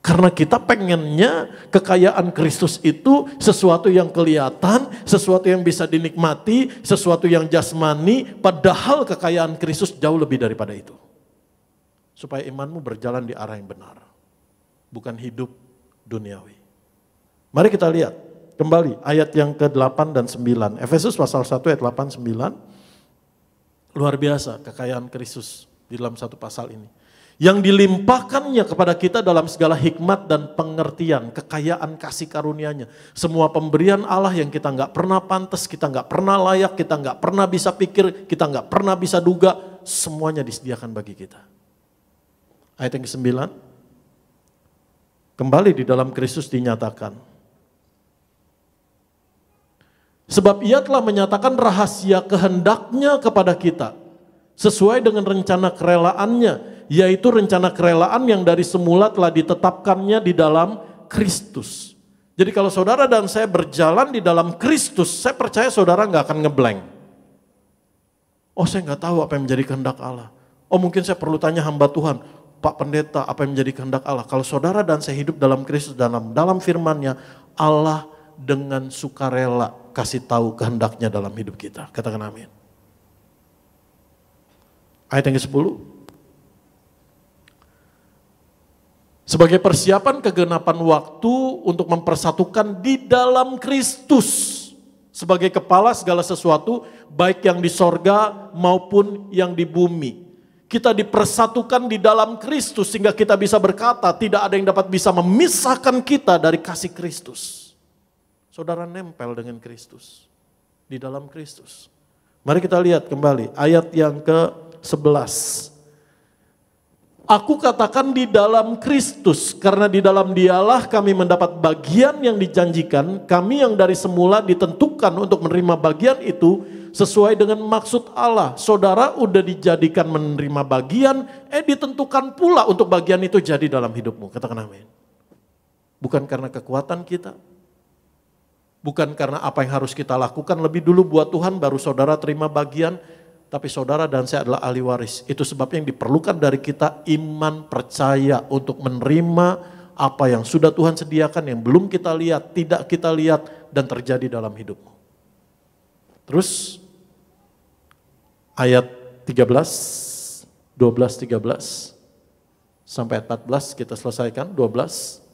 Karena kita pengennya kekayaan Kristus itu sesuatu yang kelihatan, sesuatu yang bisa dinikmati, sesuatu yang jasmani, padahal kekayaan Kristus jauh lebih daripada itu. Supaya imanmu berjalan di arah yang benar. Bukan hidup duniawi. Mari kita lihat. Kembali ayat yang ke-8 dan 9. Efesus pasal 1 ayat 8, 9. Luar biasa kekayaan Kristus di dalam satu pasal ini. Yang dilimpahkannya kepada kita dalam segala hikmat dan pengertian. Kekayaan kasih karunia-Nya. Semua pemberian Allah yang kita nggak pernah pantas, kita nggak pernah layak, kita nggak pernah bisa pikir, kita nggak pernah bisa duga. Semuanya disediakan bagi kita. Ayat yang ke-9. Kembali di dalam Kristus dinyatakan. Sebab Ia telah menyatakan rahasia kehendak-Nya kepada kita. Sesuai dengan rencana kerelaannya. Yaitu rencana kerelaan yang dari semula telah ditetapkannya di dalam Kristus. Jadi kalau saudara dan saya berjalan di dalam Kristus, saya percaya saudara gak akan ngeblank. Oh saya nggak tahu apa yang menjadi kehendak Allah. Oh mungkin saya perlu tanya hamba Tuhan, Pak Pendeta, apa yang menjadi kehendak Allah? Kalau saudara dan saya hidup dalam Kristus, dalam firman-Nya, Allah dengan sukarela kasih tahu kehendaknya dalam hidup kita. Katakan amin. Ayat yang ke-10. Sebagai persiapan kegenapan waktu untuk mempersatukan di dalam Kristus. Sebagai kepala segala sesuatu, baik yang di sorga maupun yang di bumi. Kita dipersatukan di dalam Kristus sehingga kita bisa berkata, tidak ada yang dapat bisa memisahkan kita dari kasih Kristus. Saudara nempel dengan Kristus, di dalam Kristus. Mari kita lihat kembali ayat yang ke-11. Aku katakan di dalam Kristus, karena di dalam Dialah kami mendapat bagian yang dijanjikan, kami yang dari semula ditentukan untuk menerima bagian itu sesuai dengan maksud Allah. Saudara udah dijadikan menerima bagian, ditentukan pula untuk bagian itu jadi dalam hidupmu. Katakan amin. Bukan karena kekuatan kita, bukan karena apa yang harus kita lakukan lebih dulu buat Tuhan, baru saudara terima bagian. Tapi saudara dan saya adalah ahli waris. Itu sebabnya yang diperlukan dari kita iman percaya untuk menerima apa yang sudah Tuhan sediakan, yang belum kita lihat, tidak kita lihat dan terjadi dalam hidupmu. Terus ayat 13, 12, 13 sampai 14 kita selesaikan, 12.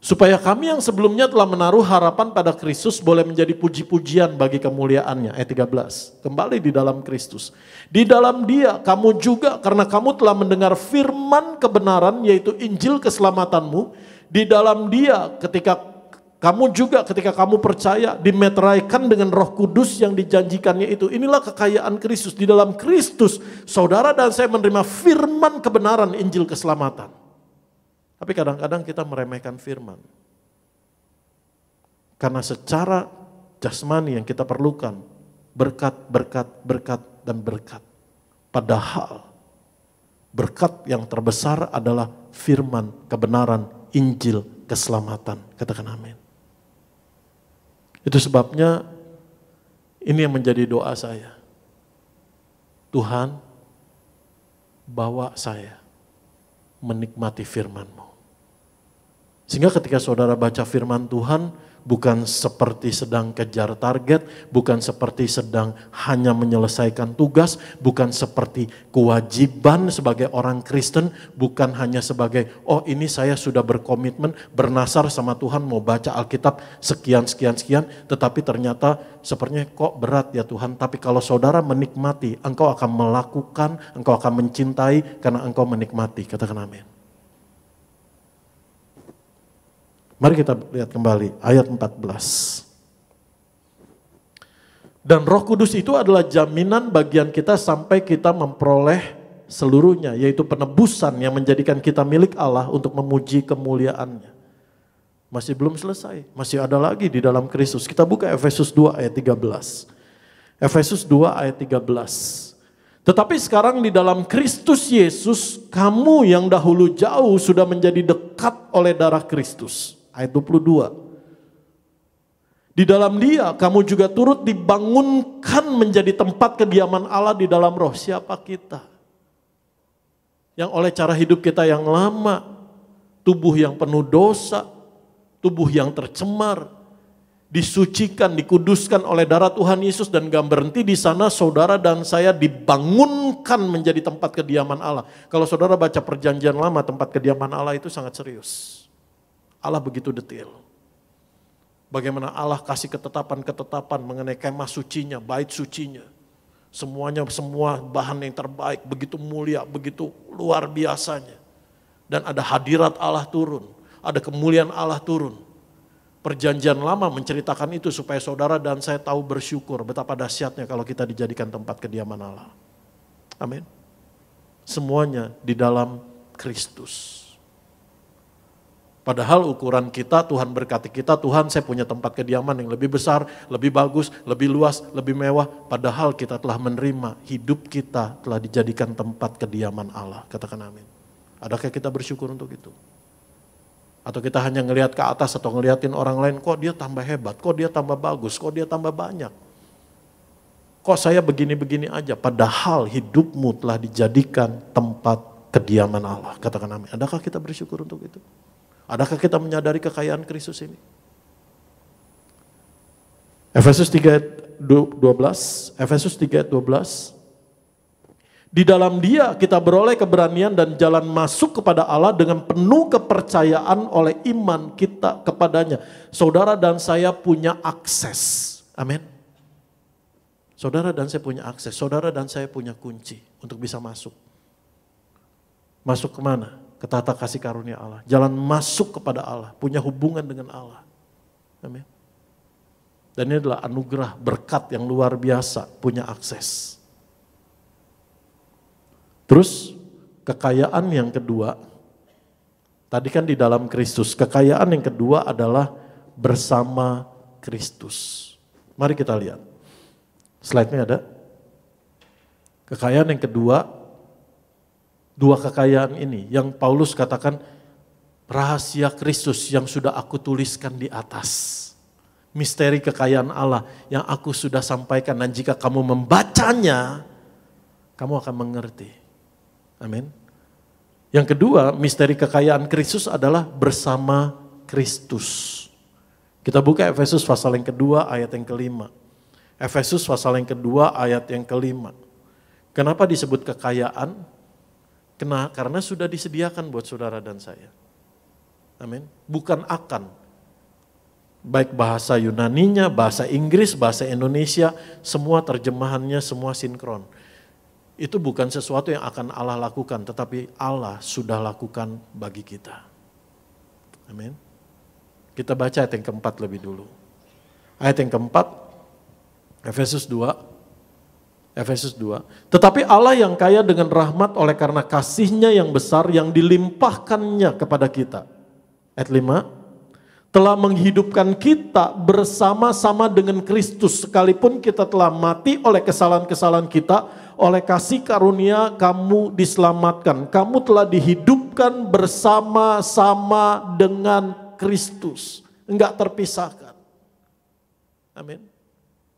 Supaya kami yang sebelumnya telah menaruh harapan pada Kristus boleh menjadi puji-pujian bagi kemuliaannya. Ayat 13, kembali di dalam Kristus. Di dalam Dia kamu juga, karena kamu telah mendengar firman kebenaran, yaitu Injil keselamatanmu. Di dalam Dia ketika kamu percaya, dimeteraikan dengan Roh Kudus yang dijanjikannya itu. Inilah kekayaan Kristus. Di dalam Kristus saudara dan saya menerima firman kebenaran, Injil keselamatan. Tapi kadang-kadang kita meremehkan firman. Karena secara jasmani yang kita perlukan, berkat, berkat, berkat, dan berkat. Padahal berkat yang terbesar adalah firman, kebenaran, Injil, keselamatan. Katakan amin. Itu sebabnya ini yang menjadi doa saya. Tuhan, bawa saya menikmati firman-Mu. Sehingga ketika saudara baca firman Tuhan, bukan seperti sedang kejar target, bukan seperti sedang hanya menyelesaikan tugas, bukan seperti kewajiban sebagai orang Kristen, bukan hanya sebagai, oh ini saya sudah berkomitmen, bernasar sama Tuhan mau baca Alkitab sekian, tetapi ternyata sepertinya kok berat ya Tuhan, tapi kalau saudara menikmati, engkau akan melakukan, engkau akan mencintai karena engkau menikmati, katakan amin. Mari kita lihat kembali ayat 14. Dan Roh Kudus itu adalah jaminan bagian kita sampai kita memperoleh seluruhnya, yaitu penebusan yang menjadikan kita milik Allah untuk memuji kemuliaan-Nya. Masih belum selesai, masih ada lagi di dalam Kristus. Kita buka Efesus 2 ayat 13. Efesus 2 ayat 13. Tetapi sekarang di dalam Kristus Yesus, kamu yang dahulu jauh sudah menjadi dekat oleh darah Kristus. Ayat 22. Di dalam Dia kamu juga turut dibangunkan menjadi tempat kediaman Allah di dalam roh. Siapa kita? Yang oleh cara hidup kita yang lama, tubuh yang penuh dosa, tubuh yang tercemar, disucikan, dikuduskan oleh darah Tuhan Yesus, dan gak berhenti di sana, saudara dan saya dibangunkan menjadi tempat kediaman Allah. Kalau saudara baca perjanjian lama, tempat kediaman Allah itu sangat serius. Allah begitu detail. Bagaimana Allah kasih ketetapan-ketetapan mengenai kemah sucinya, bait sucinya. Semuanya, semua bahan yang terbaik, begitu mulia, begitu luar biasanya. Dan ada hadirat Allah turun, ada kemuliaan Allah turun. Perjanjian lama menceritakan itu supaya saudara dan saya tahu bersyukur betapa dahsyatnya kalau kita dijadikan tempat kediaman Allah. Amin. Semuanya di dalam Kristus. Padahal ukuran kita, Tuhan berkati kita, Tuhan saya punya tempat kediaman yang lebih besar, lebih bagus, lebih luas, lebih mewah. Padahal kita telah menerima, hidup kita telah dijadikan tempat kediaman Allah. Katakan amin. Adakah kita bersyukur untuk itu? Atau kita hanya ngelihat ke atas atau ngeliatin orang lain, kok dia tambah hebat, kok dia tambah bagus, kok dia tambah banyak. Kok saya begini-begini aja, padahal hidupmu telah dijadikan tempat kediaman Allah. Katakan amin. Adakah kita bersyukur untuk itu? Adakah kita menyadari kekayaan Kristus ini? Efesus 3:12, Efesus 3:12. Di dalam Dia kita beroleh keberanian dan jalan masuk kepada Allah dengan penuh kepercayaan oleh iman kita kepadanya. Saudara dan saya punya akses. Amin. Saudara dan saya punya akses. Saudara dan saya punya kunci untuk bisa masuk. Masuk kemana? Ke tata kasih karunia Allah. Jalan masuk kepada Allah. Punya hubungan dengan Allah. Amin. Dan ini adalah anugerah berkat yang luar biasa. Punya akses. Terus kekayaan yang kedua, tadi kan di dalam Kristus. Kekayaan yang kedua adalah bersama Kristus. Mari kita lihat. Slide-nya ada. Kekayaan yang kedua, dua kekayaan ini yang Paulus katakan rahasia Kristus yang sudah aku tuliskan di atas. Misteri kekayaan Allah yang aku sudah sampaikan dan jika kamu membacanya, kamu akan mengerti. Amin. Yang kedua, misteri kekayaan Kristus adalah bersama Kristus. Kita buka Efesus pasal yang kedua ayat yang kelima. Efesus pasal yang kedua ayat yang kelima. Kenapa disebut kekayaan? Karena sudah disediakan buat saudara dan saya. Amin. Bukan akan. Baik bahasa Yunaninya, bahasa Inggris, bahasa Indonesia, semua terjemahannya semua sinkron. Itu bukan sesuatu yang akan Allah lakukan, tetapi Allah sudah lakukan bagi kita. Amin. Kita baca ayat yang keempat lebih dulu. Ayat yang keempat, Efesus 2. Efesus 2. Tetapi Allah yang kaya dengan rahmat oleh karena kasih-Nya yang besar yang dilimpahkannya kepada kita. Ayat 5. Telah menghidupkan kita bersama-sama dengan Kristus sekalipun kita telah mati oleh kesalahan-kesalahan kita, oleh kasih karunia kamu diselamatkan. Kamu telah dihidupkan bersama-sama dengan Kristus, enggak terpisahkan. Amin.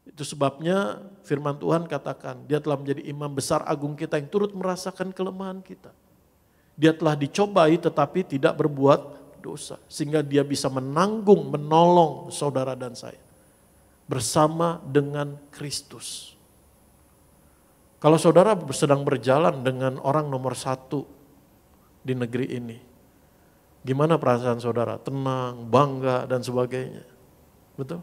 Itu sebabnya firman Tuhan katakan, Dia telah menjadi imam besar agung kita yang turut merasakan kelemahan kita. Dia telah dicobai tetapi tidak berbuat dosa, sehingga Dia bisa menanggung, menolong saudara dan saya bersama dengan Kristus. Kalau saudara sedang berjalan dengan orang nomor satu di negeri ini, gimana perasaan saudara? Tenang, bangga dan sebagainya. Betul?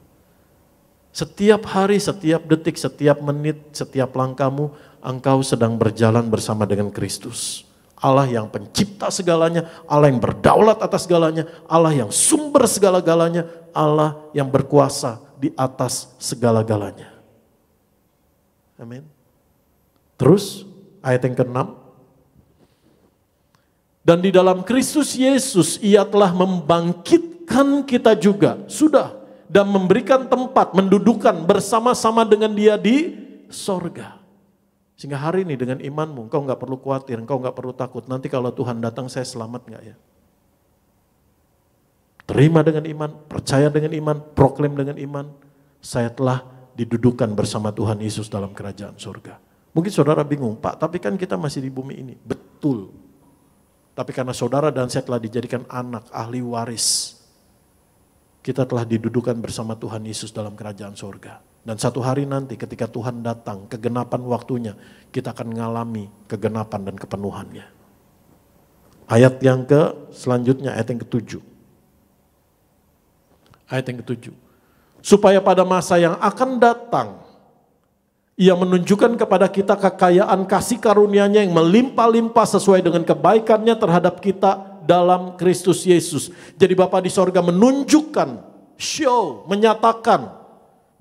Setiap hari, setiap detik, setiap menit, setiap langkahmu, engkau sedang berjalan bersama dengan Kristus. Allah yang pencipta segalanya, Allah yang berdaulat atas segalanya, Allah yang sumber segala-galanya, Allah yang berkuasa di atas segala-galanya. Amin. Terus ayat yang ke-6. Dan di dalam Kristus Yesus Ia telah membangkitkan kita juga, sudah, dan memberikan tempat, mendudukan bersama-sama dengan Dia di sorga. Sehingga hari ini dengan imanmu, engkau gak perlu khawatir, engkau gak perlu takut. Nanti kalau Tuhan datang saya selamat gak ya? Terima dengan iman, percaya dengan iman, proklaim dengan iman. Saya telah didudukan bersama Tuhan Yesus dalam kerajaan surga. Mungkin saudara bingung, Pak tapi kan kita masih di bumi ini. Betul. Tapi karena saudara dan saya telah dijadikan anak, ahli waris. Kita telah didudukan bersama Tuhan Yesus dalam kerajaan surga. Dan satu hari nanti ketika Tuhan datang, kegenapan waktunya, kita akan mengalami kegenapan dan kepenuhannya. Ayat yang selanjutnya, ayat yang ke-7. Ayat yang ke-7. Supaya pada masa yang akan datang, Ia menunjukkan kepada kita kekayaan kasih karunia-Nya yang melimpah-limpah sesuai dengan kebaikan-Nya terhadap kita dalam Kristus Yesus. Jadi Bapa di sorga menunjukkan, show, menyatakan,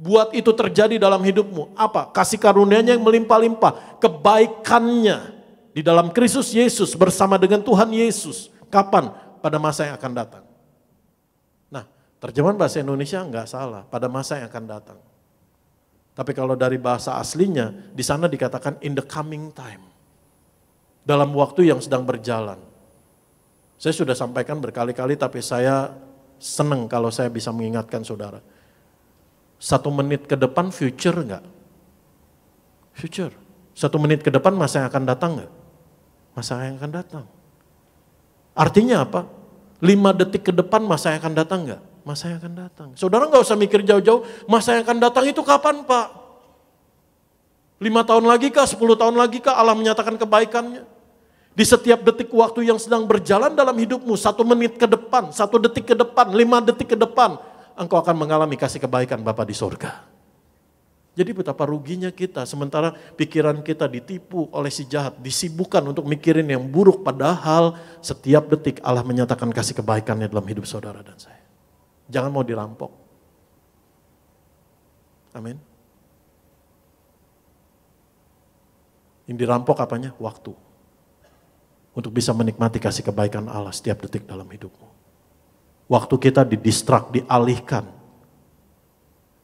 buat itu terjadi dalam hidupmu. Apa? Kasih karunia-Nya yang melimpah-limpah. Kebaikannya di dalam Kristus Yesus bersama dengan Tuhan Yesus. Kapan? Pada masa yang akan datang. Nah, terjemahan bahasa Indonesia enggak salah. Pada masa yang akan datang. Tapi kalau dari bahasa aslinya, di sana dikatakan in the coming time. Dalam waktu yang sedang berjalan. Saya sudah sampaikan berkali-kali, tapi saya senang kalau saya bisa mengingatkan saudara. 1 menit ke depan future enggak? Future. 1 menit ke depan masa yang akan datang nggak? Masa yang akan datang. Artinya apa? 5 detik ke depan masa yang akan datang nggak? Masa yang akan datang. Saudara nggak usah mikir jauh-jauh, masa yang akan datang itu kapan Pak? 5 tahun lagi kah, 10 tahun lagi kah Allah menyatakan kebaikannya? Di setiap detik waktu yang sedang berjalan dalam hidupmu, 1 menit ke depan, 1 detik ke depan, 5 detik ke depan, engkau akan mengalami kasih kebaikan Bapa di sorga. Jadi betapa ruginya kita, sementara pikiran kita ditipu oleh si jahat, disibukkan untuk mikirin yang buruk, padahal setiap detik Allah menyatakan kasih kebaikannya dalam hidup saudara dan saya. Jangan mau dirampok. Amin. Yang dirampok apanya? Waktu. Untuk bisa menikmati kasih kebaikan Allah setiap detik dalam hidupmu. Waktu kita didistrak, dialihkan,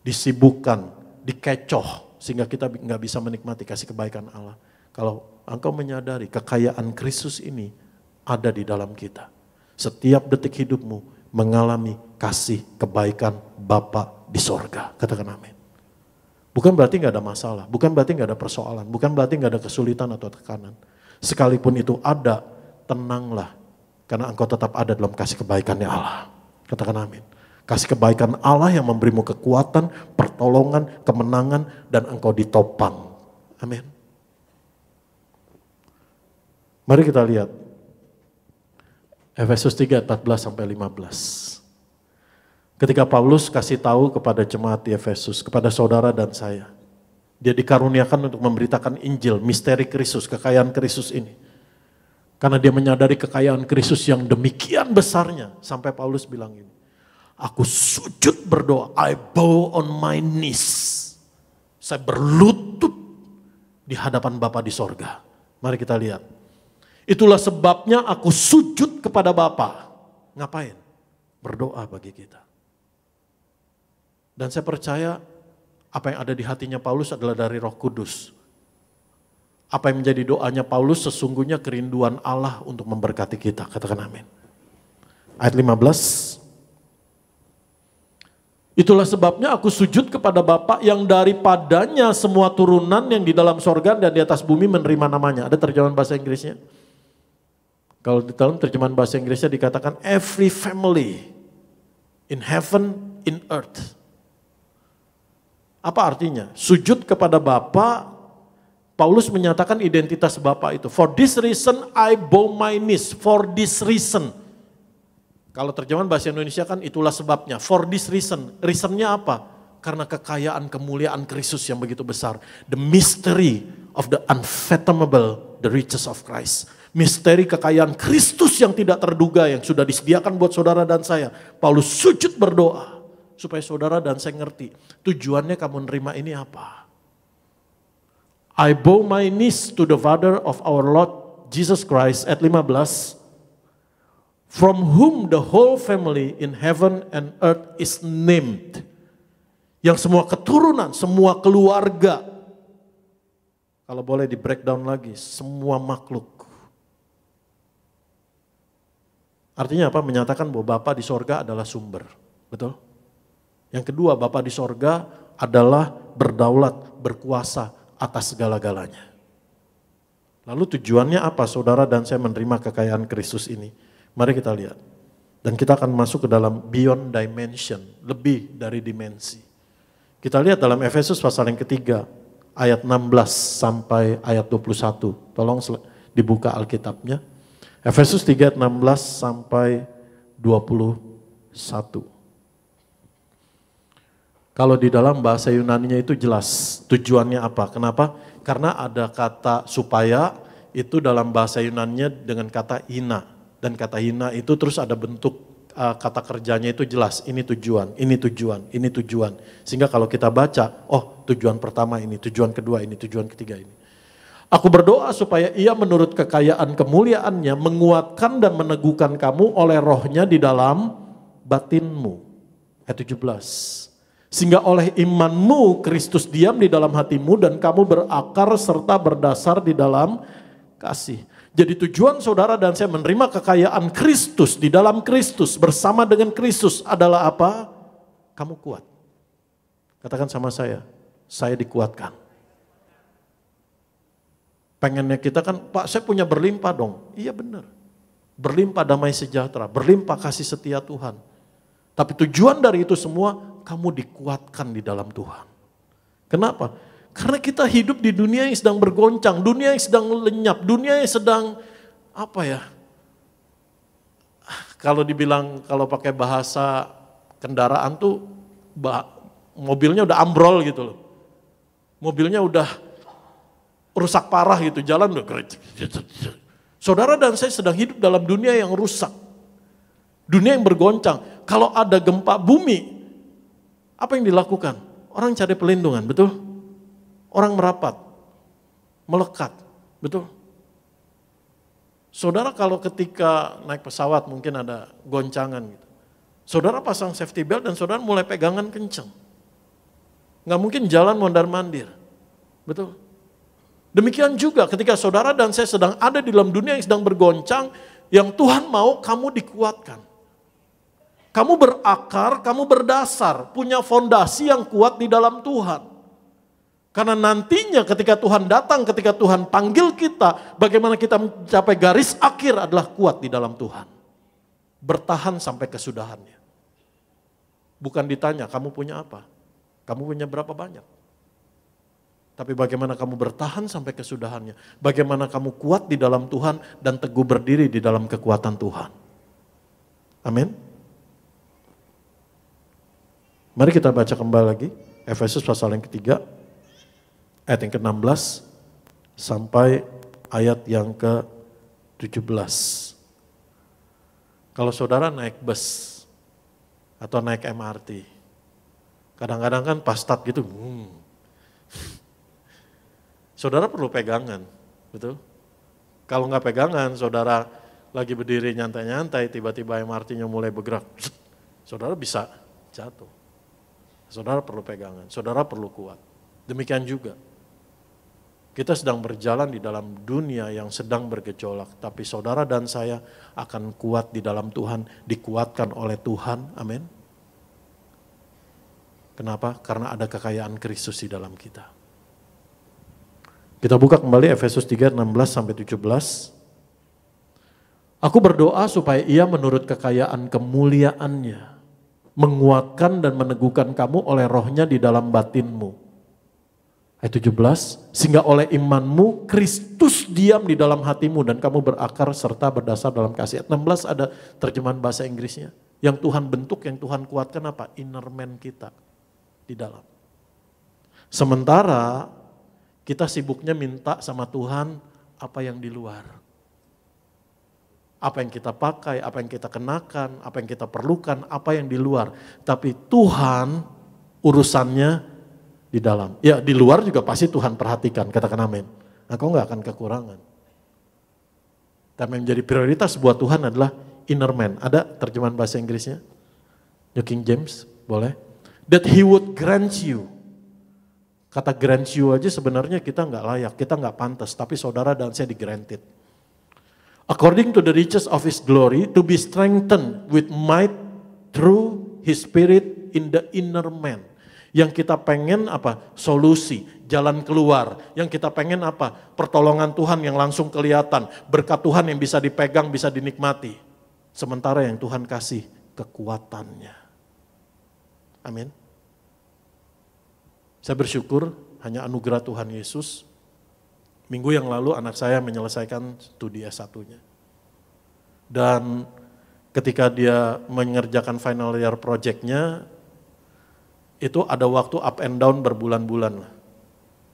disibukkan, dikecoh, sehingga kita nggak bisa menikmati kasih kebaikan Allah. Kalau engkau menyadari kekayaan Kristus ini ada di dalam kita. Setiap detik hidupmu mengalami kasih kebaikan Bapa di sorga. Katakan amin. Bukan berarti nggak ada masalah, bukan berarti nggak ada persoalan, bukan berarti nggak ada kesulitan atau tekanan. Sekalipun itu ada, tenanglah. Karena engkau tetap ada dalam kasih kebaikannya Allah. Katakan amin. Kasih kebaikan Allah yang memberimu kekuatan, pertolongan, kemenangan, dan engkau ditopang. Amin. Mari kita lihat. Efesus 3, 14-15. Ketika Paulus kasih tahu kepada jemaat di Efesus, kepada saudara dan saya. Dia dikaruniakan untuk memberitakan Injil, misteri Kristus, kekayaan Kristus ini. Karena dia menyadari kekayaan Kristus yang demikian besarnya. Sampai Paulus bilang ini, aku sujud berdoa, I bow on my knees. Saya berlutut di hadapan Bapa di sorga. Mari kita lihat. Itulah sebabnya aku sujud kepada Bapa. Ngapain? Berdoa bagi kita. Dan saya percaya apa yang ada di hatinya Paulus adalah dari Roh Kudus. Apa yang menjadi doanya Paulus sesungguhnya kerinduan Allah untuk memberkati kita. Katakan amin. Ayat 15. Itulah sebabnya aku sujud kepada Bapa yang daripadanya semua turunan yang di dalam sorga dan di atas bumi menerima namanya. Ada terjemahan bahasa Inggrisnya? Kalau di dalam terjemahan bahasa Inggrisnya dikatakan every family in heaven, in earth. Apa artinya? Sujud kepada Bapa, Paulus menyatakan identitas Bapa itu. For this reason I bow my knees. For this reason. Kalau terjemahan bahasa Indonesia kan itulah sebabnya. For this reason. Reasonnya apa? Karena kekayaan kemuliaan Kristus yang begitu besar. The mystery of the unfathomable, the riches of Christ. Misteri kekayaan Kristus yang tidak terduga yang sudah disediakan buat saudara dan saya. Paulus sujud berdoa. Supaya saudara dan saya ngerti, tujuannya kamu nerima ini apa? I bow my knees to the Father of our Lord Jesus Christ, at 15, from whom the whole family in heaven and earth is named. Yang semua keturunan, semua keluarga, kalau boleh di breakdown lagi, semua makhluk. Artinya apa? Menyatakan bahwa Bapa di sorga adalah sumber, betul? Yang kedua, Bapa di sorga adalah berdaulat, berkuasa atas segala-galanya. Lalu tujuannya apa saudara dan saya menerima kekayaan Kristus ini? Mari kita lihat. Dan kita akan masuk ke dalam beyond dimension, lebih dari dimensi. Kita lihat dalam Efesus pasal yang ketiga, ayat 16 sampai ayat 21. Tolong dibuka Alkitabnya. Efesus 3 ayat 16 sampai 21. Kalau di dalam bahasa Yunaninya itu jelas tujuannya apa. Kenapa? Karena ada kata supaya itu dalam bahasa Yunaninya dengan kata hina. Dan kata hina itu terus ada bentuk kata kerjanya itu jelas. Ini tujuan, ini tujuan, ini tujuan. Sehingga kalau kita baca, oh tujuan pertama ini, tujuan kedua ini, tujuan ketiga ini. Aku berdoa supaya ia menurut kekayaan kemuliaannya menguatkan dan meneguhkan kamu oleh rohnya di dalam batinmu. Ayat 17. Sehingga oleh imanmu Kristus diam di dalam hatimu dan kamu berakar serta berdasar di dalam kasih. Jadi tujuan saudara dan saya menerima kekayaan Kristus di dalam Kristus bersama dengan Kristus adalah apa? Kamu kuat. Katakan sama saya dikuatkan. Pengennya kita kan, Pak saya punya berlimpah dong. Iya benar. Berlimpah damai sejahtera, berlimpah kasih setia Tuhan. Tapi tujuan dari itu semua, kamu dikuatkan di dalam Tuhan. Kenapa? Karena kita hidup di dunia yang sedang bergoncang, dunia yang sedang lenyap, dunia yang sedang apa ya? Kalau dibilang, kalau pakai bahasa kendaraan tuh, mobilnya udah ambrol gitu loh. Mobilnya udah rusak parah gitu, jalan udah Saudara dan saya sedang hidup dalam dunia yang rusak. Dunia yang bergoncang. Kalau ada gempa bumi, apa yang dilakukan? Orang cari pelindungan, betul? Orang merapat, melekat, betul? Saudara kalau ketika naik pesawat mungkin ada goncangan gitu. Saudara pasang safety belt dan saudara mulai pegangan kenceng. Nggak mungkin jalan mondar-mandir, betul? Demikian juga ketika saudara dan saya sedang ada di dalam dunia yang sedang bergoncang, yang Tuhan mau kamu dikuatkan. Kamu berakar, kamu berdasar, punya fondasi yang kuat di dalam Tuhan. Karena nantinya ketika Tuhan datang, ketika Tuhan panggil kita, bagaimana kita mencapai garis akhir adalah kuat di dalam Tuhan. Bertahan sampai kesudahannya. Bukan ditanya, kamu punya apa? Kamu punya berapa banyak? Tapi bagaimana kamu bertahan sampai kesudahannya. Bagaimana kamu kuat di dalam Tuhan dan teguh berdiri di dalam kekuatan Tuhan. Amin. Mari kita baca kembali lagi. Efesus pasal yang ketiga. Ayat yang ke-16 sampai ayat yang ke-17. Kalau saudara naik bus atau naik MRT. Kadang-kadang kan pas start gitu. Saudara perlu pegangan, betul? Kalau nggak pegangan, saudara lagi berdiri nyantai-nyantai, tiba-tiba MRT-nya mulai bergerak, saudara bisa jatuh. Saudara perlu pegangan, saudara perlu kuat. Demikian juga, kita sedang berjalan di dalam dunia yang sedang bergejolak, tapi saudara dan saya akan kuat di dalam Tuhan, dikuatkan oleh Tuhan, amin. Kenapa? Karena ada kekayaan Kristus di dalam kita. Kita buka kembali Efesus 3, 16 sampai 17. Aku berdoa supaya ia menurut kekayaan kemuliaannya, menguatkan dan meneguhkan kamu oleh rohnya di dalam batinmu. Ayat 17, sehingga oleh imanmu Kristus diam di dalam hatimu dan kamu berakar serta berdasar dalam kasih. Ayat 16 ada terjemahan bahasa Inggrisnya. Yang Tuhan bentuk, yang Tuhan kuatkan apa? Inner man kita di dalam. Sementara kita sibuknya minta sama Tuhan apa yang di luar. Apa yang kita pakai, apa yang kita kenakan, apa yang kita perlukan, apa yang di luar. Tapi Tuhan urusannya di dalam. Ya di luar juga pasti Tuhan perhatikan, katakan amin. Nah, kau gak akan kekurangan. Tapi yang menjadi prioritas buat Tuhan adalah inner man. Ada terjemahan bahasa Inggrisnya? New King James, boleh? That he would grant you. Kata grant you aja sebenarnya kita nggak layak, kita nggak pantas, tapi saudara dan saya di-granted. According to the riches of his glory, to be strengthened with might through his spirit in the inner man. Yang kita pengen apa? Solusi, jalan keluar. Yang kita pengen apa? Pertolongan Tuhan yang langsung kelihatan, berkat Tuhan yang bisa dipegang, bisa dinikmati. Sementara yang Tuhan kasih kekuatannya. Amin. Saya bersyukur hanya anugerah Tuhan Yesus. Minggu yang lalu anak saya menyelesaikan studi S1-nya. Dan ketika dia mengerjakan final year project-nya, itu ada waktu up and down berbulan-bulan.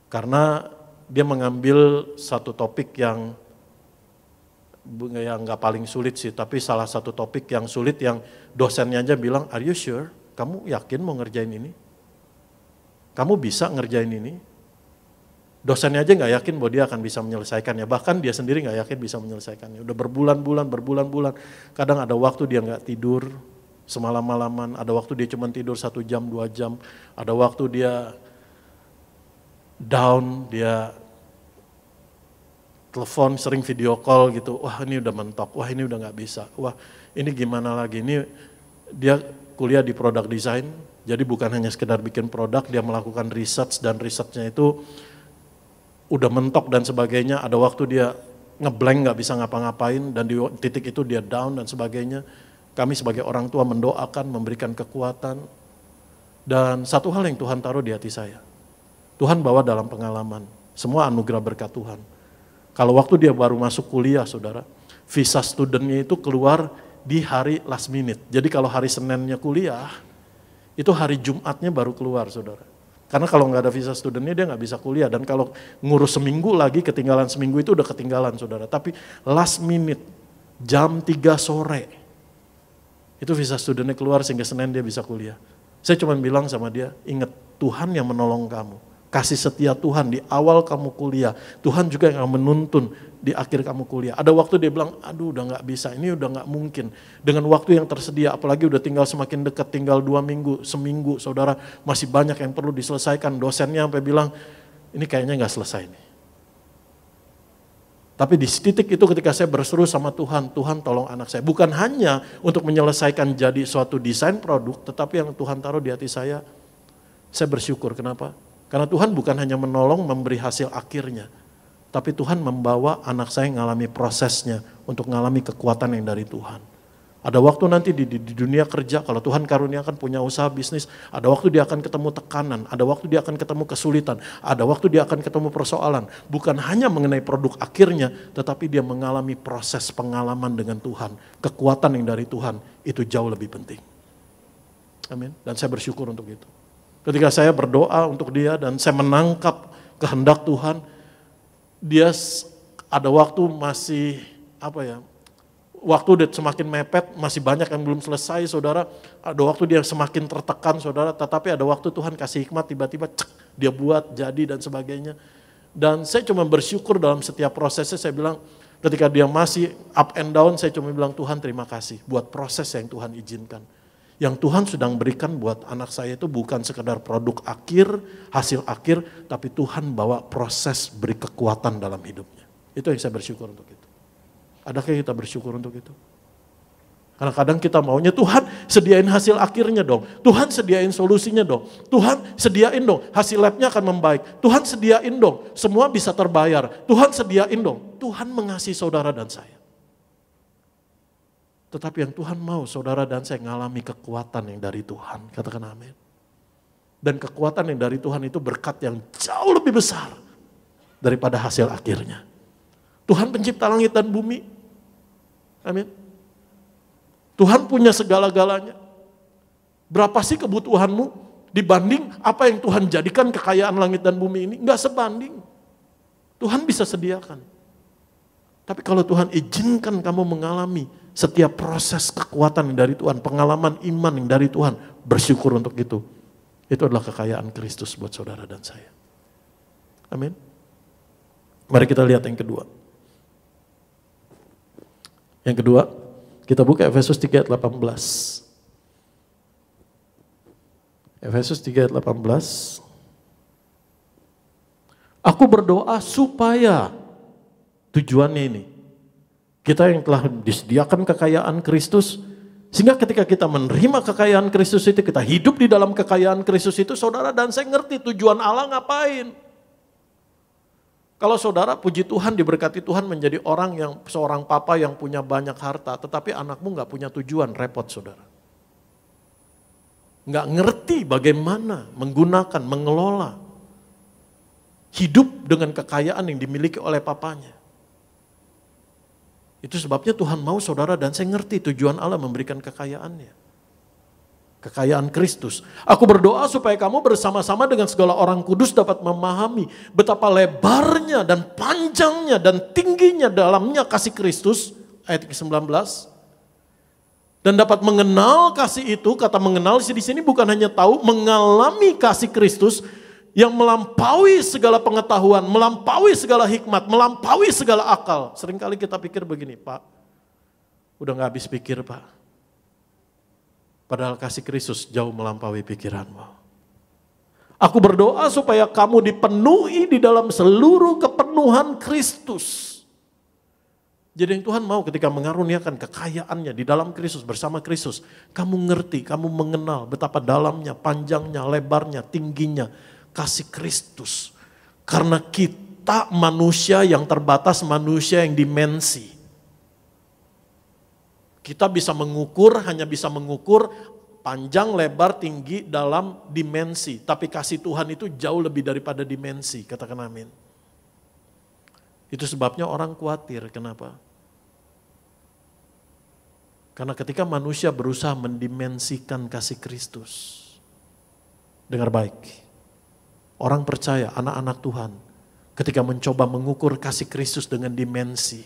Karena dia mengambil satu topik yang nggak paling sulit sih, tapi salah satu topik yang sulit yang dosennya aja bilang, are you sure? Kamu yakin mau ngerjain ini? Kamu bisa ngerjain ini? Dosennya aja nggak yakin bahwa dia akan bisa menyelesaikannya. Bahkan dia sendiri nggak yakin bisa menyelesaikannya. Udah berbulan-bulan. Kadang ada waktu dia nggak tidur semalam-malaman. Ada waktu dia cuma tidur 1 jam, 2 jam. Ada waktu dia down, dia telepon, sering video call gitu. Wah ini udah mentok, wah ini udah nggak bisa. Wah ini gimana lagi, ini dia kuliah di product design. Jadi bukan hanya sekedar bikin produk, dia melakukan research dan researchnya itu udah mentok dan sebagainya, ada waktu dia ngeblank gak bisa ngapa-ngapain dan di titik itu dia down dan sebagainya. Kami sebagai orang tua mendoakan, memberikan kekuatan. Dan satu hal yang Tuhan taruh di hati saya, Tuhan bawa dalam pengalaman, semua anugerah berkat Tuhan. Kalau waktu dia baru masuk kuliah saudara, visa studentnya itu keluar di hari last minute. Jadi kalau hari Seninnya kuliah, itu hari Jumatnya baru keluar saudara. Karena kalau nggak ada visa studentnya dia nggak bisa kuliah. Dan kalau ngurus seminggu lagi, ketinggalan seminggu itu udah ketinggalan saudara. Tapi last minute, jam 3 sore, itu visa studentnya keluar sehingga Senin dia bisa kuliah. Saya cuma bilang sama dia, ingat Tuhan yang menolong kamu. Kasih setia Tuhan di awal kamu kuliah. Tuhan juga yang akan menuntun di akhir kamu kuliah. Ada waktu dia bilang, aduh udah gak bisa, ini udah gak mungkin. Dengan waktu yang tersedia, apalagi udah tinggal semakin dekat, tinggal 2 minggu, seminggu, saudara masih banyak yang perlu diselesaikan. Dosennya sampai bilang, ini kayaknya gak selesai nih. Tapi di titik itu ketika saya berseru sama Tuhan, Tuhan tolong anak saya. Bukan hanya untuk menyelesaikan jadi suatu desain produk, tetapi yang Tuhan taruh di hati saya bersyukur. Kenapa? Karena Tuhan bukan hanya menolong memberi hasil akhirnya, tapi Tuhan membawa anak saya mengalami prosesnya untuk mengalami kekuatan yang dari Tuhan. Ada waktu nanti di dunia kerja, kalau Tuhan karuniakan punya usaha bisnis, ada waktu dia akan ketemu tekanan, ada waktu dia akan ketemu kesulitan, ada waktu dia akan ketemu persoalan. Bukan hanya mengenai produk akhirnya, tetapi dia mengalami proses pengalaman dengan Tuhan. Kekuatan yang dari Tuhan itu jauh lebih penting. Amin. Dan saya bersyukur untuk itu. Ketika saya berdoa untuk dia dan saya menangkap kehendak Tuhan, dia ada waktu masih waktu dia semakin mepet, masih banyak yang belum selesai saudara, ada waktu dia semakin tertekan saudara, tetapi ada waktu Tuhan kasih hikmat tiba-tiba dia buat jadi dan sebagainya. Dan saya cuma bersyukur dalam setiap prosesnya, saya bilang ketika dia masih up and down, saya cuma bilang Tuhan terima kasih buat proses yang Tuhan izinkan. Yang Tuhan sedang berikan buat anak saya itu bukan sekedar produk akhir, hasil akhir, tapi Tuhan bawa proses beri kekuatan dalam hidupnya. Itu yang saya bersyukur untuk itu. Adakah kita bersyukur untuk itu? Karena kadang kita maunya Tuhan sediain hasil akhirnya dong. Tuhan sediain solusinya dong. Tuhan sediain dong hasil labnya akan membaik. Tuhan sediain dong semua bisa terbayar. Tuhan sediain dong. Tuhan mengasihi saudara dan saya. Tetapi yang Tuhan mau saudara dan saya mengalami kekuatan yang dari Tuhan. Katakan amin. Dan kekuatan yang dari Tuhan itu berkat yang jauh lebih besar daripada hasil akhirnya. Tuhan pencipta langit dan bumi. Amin. Tuhan punya segala-galanya. Berapa sih kebutuhanmu dibanding apa yang Tuhan jadikan kekayaan langit dan bumi ini? Enggak sebanding. Tuhan bisa sediakan. Tapi kalau Tuhan izinkan kamu mengalami setiap proses kekuatan yang dari Tuhan, pengalaman iman yang dari Tuhan, bersyukur untuk itu. Itu adalah kekayaan Kristus buat saudara dan saya. Amin. Mari kita lihat yang kedua. Yang kedua, kita buka Efesus 3 ayat 18. Efesus 3 ayat 18. Aku berdoa supaya, tujuannya ini, kita yang telah disediakan kekayaan Kristus, sehingga ketika kita menerima kekayaan Kristus itu, kita hidup di dalam kekayaan Kristus itu, saudara dan saya ngerti tujuan Allah ngapain. Kalau saudara puji Tuhan diberkati Tuhan menjadi orang yang seorang papa yang punya banyak harta, tetapi anakmu gak punya tujuan, repot saudara. Gak ngerti bagaimana menggunakan, mengelola hidup dengan kekayaan yang dimiliki oleh papanya. Itu sebabnya Tuhan mau saudara dan saya ngerti tujuan Allah memberikan kekayaannya. Kekayaan Kristus. Aku berdoa supaya kamu bersama-sama dengan segala orang kudus dapat memahami betapa lebarnya dan panjangnya dan tingginya dalamnya kasih Kristus. Ayat ke-19. Dan dapat mengenal kasih itu, kata mengenal di sini bukan hanya tahu, mengalami kasih Kristus yang melampaui segala pengetahuan, melampaui segala hikmat, melampaui segala akal. Seringkali kita pikir begini, Pak, udah gak habis pikir Pak. Padahal kasih Kristus jauh melampaui pikiranmu. Aku berdoa supaya kamu dipenuhi di dalam seluruh kepenuhan Kristus. Jadi yang Tuhan mau ketika mengaruniakan kekayaannya di dalam Kristus, bersama Kristus, kamu ngerti, kamu mengenal betapa dalamnya, panjangnya, lebarnya, tingginya kasih Kristus. Karena Kita manusia yang terbatas, manusia yang dimensi. Kita bisa mengukur, hanya bisa mengukur panjang, lebar, tinggi dalam dimensi. Tapi kasih Tuhan itu jauh lebih daripada dimensi, katakan amin. Itu sebabnya orang khawatir, kenapa? Karena ketika manusia berusaha mendimensikan kasih Kristus, dengar baik, orang percaya, anak-anak Tuhan, ketika mencoba mengukur kasih Kristus dengan dimensi,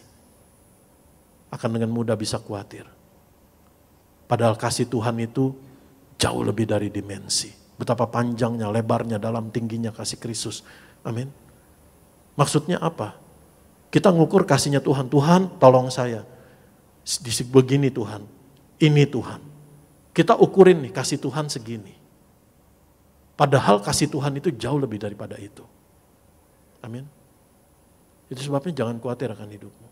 akan dengan mudah bisa khawatir. Padahal kasih Tuhan itu jauh lebih dari dimensi. Betapa panjangnya, lebarnya, dalam tingginya kasih Kristus. Amin. Maksudnya apa? Kita ngukur kasihnya Tuhan. Tuhan tolong saya. Begini Tuhan. Ini Tuhan. Kita ukurin nih kasih Tuhan segini. Padahal kasih Tuhan itu jauh lebih daripada itu. Amin. Itu sebabnya jangan khawatir akan hidupmu.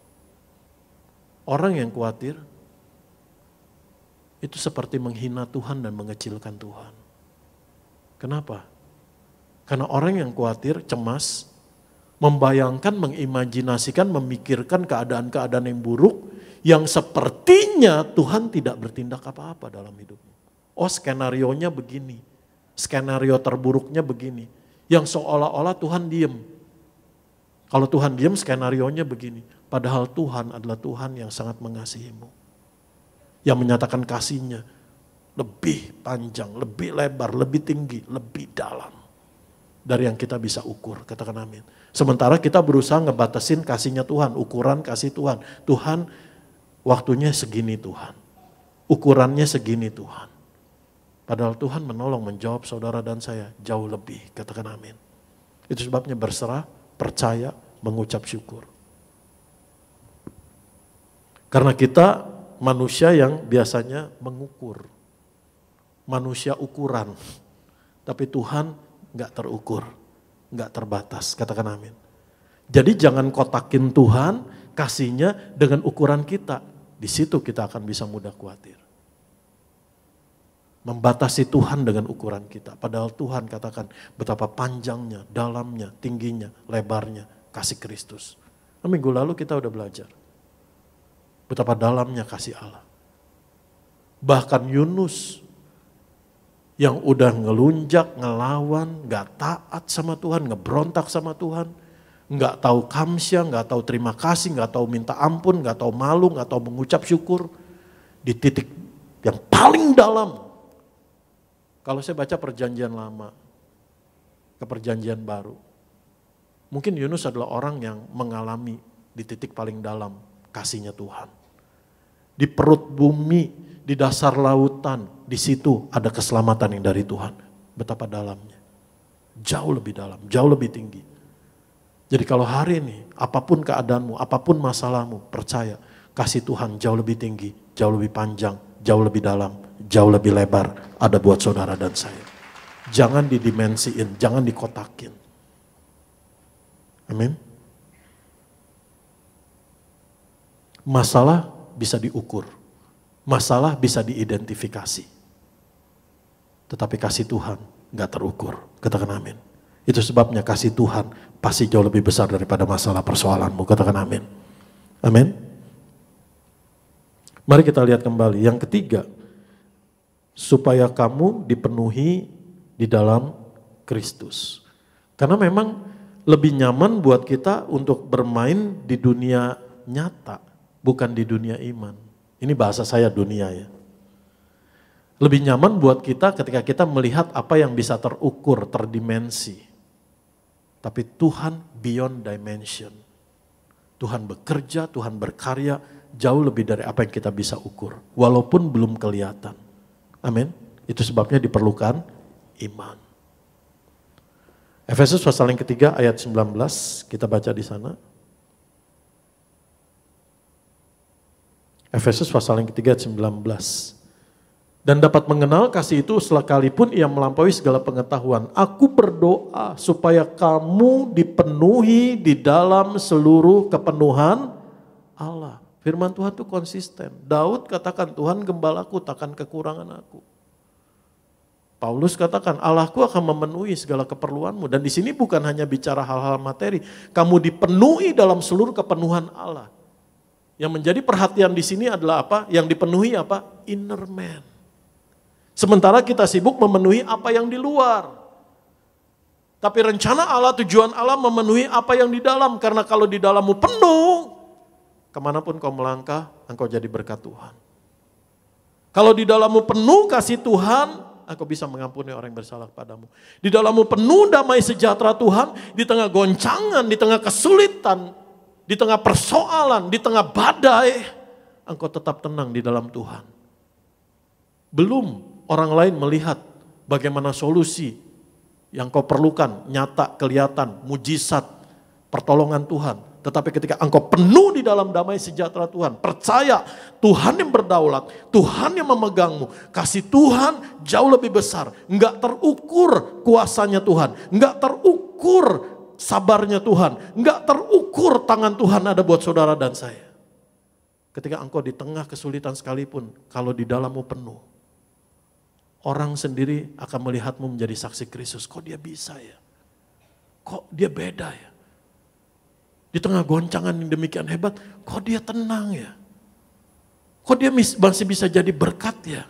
Orang yang khawatir itu seperti menghina Tuhan dan mengecilkan Tuhan. Kenapa? Karena orang yang khawatir, cemas, membayangkan, mengimajinasikan, memikirkan keadaan-keadaan yang buruk, yang sepertinya Tuhan tidak bertindak apa-apa dalam hidupmu. Oh, skenarionya begini, skenario terburuknya begini, yang seolah-olah Tuhan diem. Kalau Tuhan diem, skenarionya begini. Padahal Tuhan adalah Tuhan yang sangat mengasihimu. Yang menyatakan kasihnya lebih panjang, lebih lebar, lebih tinggi, lebih dalam. Dari yang kita bisa ukur, katakan amin. Sementara kita berusaha ngebatasin kasihnya Tuhan, ukuran kasih Tuhan. Tuhan, waktunya segini Tuhan. Ukurannya segini Tuhan. Padahal Tuhan menolong, menjawab saudara dan saya jauh lebih, katakan amin. Itu sebabnya berserah, percaya, mengucap syukur. Karena kita manusia yang biasanya mengukur. Manusia ukuran. Tapi Tuhan gak terukur, gak terbatas, katakan amin. Jadi jangan kotakin Tuhan, kasihnya dengan ukuran kita. Di situ kita akan bisa mudah khawatir. Membatasi Tuhan dengan ukuran kita. Padahal Tuhan katakan betapa panjangnya, dalamnya, tingginya, lebarnya kasih Kristus. Minggu lalu kita udah belajar. Betapa dalamnya kasih Allah. Bahkan Yunus yang udah ngelunjak, ngelawan, gak taat sama Tuhan, ngebrontak sama Tuhan. Gak tahu kamsya, gak tahu terima kasih, gak tahu minta ampun, gak tahu malu, gak tahu mengucap syukur. Di titik yang paling dalam. Kalau saya baca perjanjian lama ke perjanjian baru. Mungkin Yunus adalah orang yang mengalami di titik paling dalam kasihnya Tuhan. Di perut bumi, di dasar lautan, di situ ada keselamatan yang dari Tuhan. Betapa dalamnya. Jauh lebih dalam, jauh lebih tinggi. Jadi kalau hari ini, apapun keadaanmu, apapun masalahmu, percaya kasih Tuhan jauh lebih tinggi, jauh lebih panjang, jauh lebih dalam, jauh lebih lebar ada buat saudara dan saya. Jangan didimensiin, jangan dikotakin. Amin. Masalah bisa diukur. Masalah bisa diidentifikasi. Tetapi kasih Tuhan gak terukur. Katakan amin. Itu sebabnya kasih Tuhan pasti jauh lebih besar daripada masalah persoalanmu. Katakan amin. Amin. Mari kita lihat kembali. Yang ketiga, supaya kamu dipenuhi di dalam Kristus. Karena memang lebih nyaman buat kita untuk bermain di dunia nyata, bukan di dunia iman. Ini bahasa saya dunia ya. Lebih nyaman buat kita ketika kita melihat apa yang bisa terukur, terdimensi. Tapi Tuhan beyond dimension. Tuhan bekerja, Tuhan berkarya jauh lebih dari apa yang kita bisa ukur. Walaupun belum kelihatan. Amin. Itu sebabnya diperlukan iman. Efesus pasal yang ketiga ayat 19, kita baca di sana. Efesus pasal yang ketiga ayat 19. Dan dapat mengenal kasih itu sekalipun ia melampaui segala pengetahuan. Aku berdoa supaya kamu dipenuhi di dalam seluruh kepenuhan Allah. Firman Tuhan itu konsisten. Daud katakan Tuhan gembalaku takkan kekurangan aku. Paulus katakan, Allahku akan memenuhi segala keperluanmu. Dan di sini bukan hanya bicara hal-hal materi. Kamu dipenuhi dalam seluruh kepenuhan Allah. Yang menjadi perhatian di sini adalah apa? Yang dipenuhi apa? Inner man. Sementara kita sibuk memenuhi apa yang di luar. Tapi rencana Allah, tujuan Allah memenuhi apa yang di dalam. Karena kalau di dalammu penuh, kemanapun kau melangkah, engkau jadi berkat Tuhan. Kalau di dalammu penuh kasih Tuhan, engkau bisa mengampuni orang yang bersalah kepadamu. Di dalammu penuh damai sejahtera Tuhan, di tengah goncangan, di tengah kesulitan, di tengah persoalan, di tengah badai, engkau tetap tenang di dalam Tuhan. Belum orang lain melihat bagaimana solusi yang kau perlukan, nyata, kelihatan, mujizat, pertolongan Tuhan. Tetapi ketika engkau penuh di dalam damai sejahtera Tuhan, percaya Tuhan yang berdaulat, Tuhan yang memegangmu, kasih Tuhan jauh lebih besar. Enggak terukur kuasanya Tuhan, enggak terukur sabarnya Tuhan, enggak terukur tangan Tuhan ada buat saudara dan saya. Ketika engkau di tengah kesulitan sekalipun, kalau di dalammu penuh, orang sendiri akan melihatmu menjadi saksi Kristus. Kok dia bisa ya? Kok dia beda ya? Di tengah goncangan yang demikian hebat, kok dia tenang ya? Kok dia masih bisa jadi berkat ya?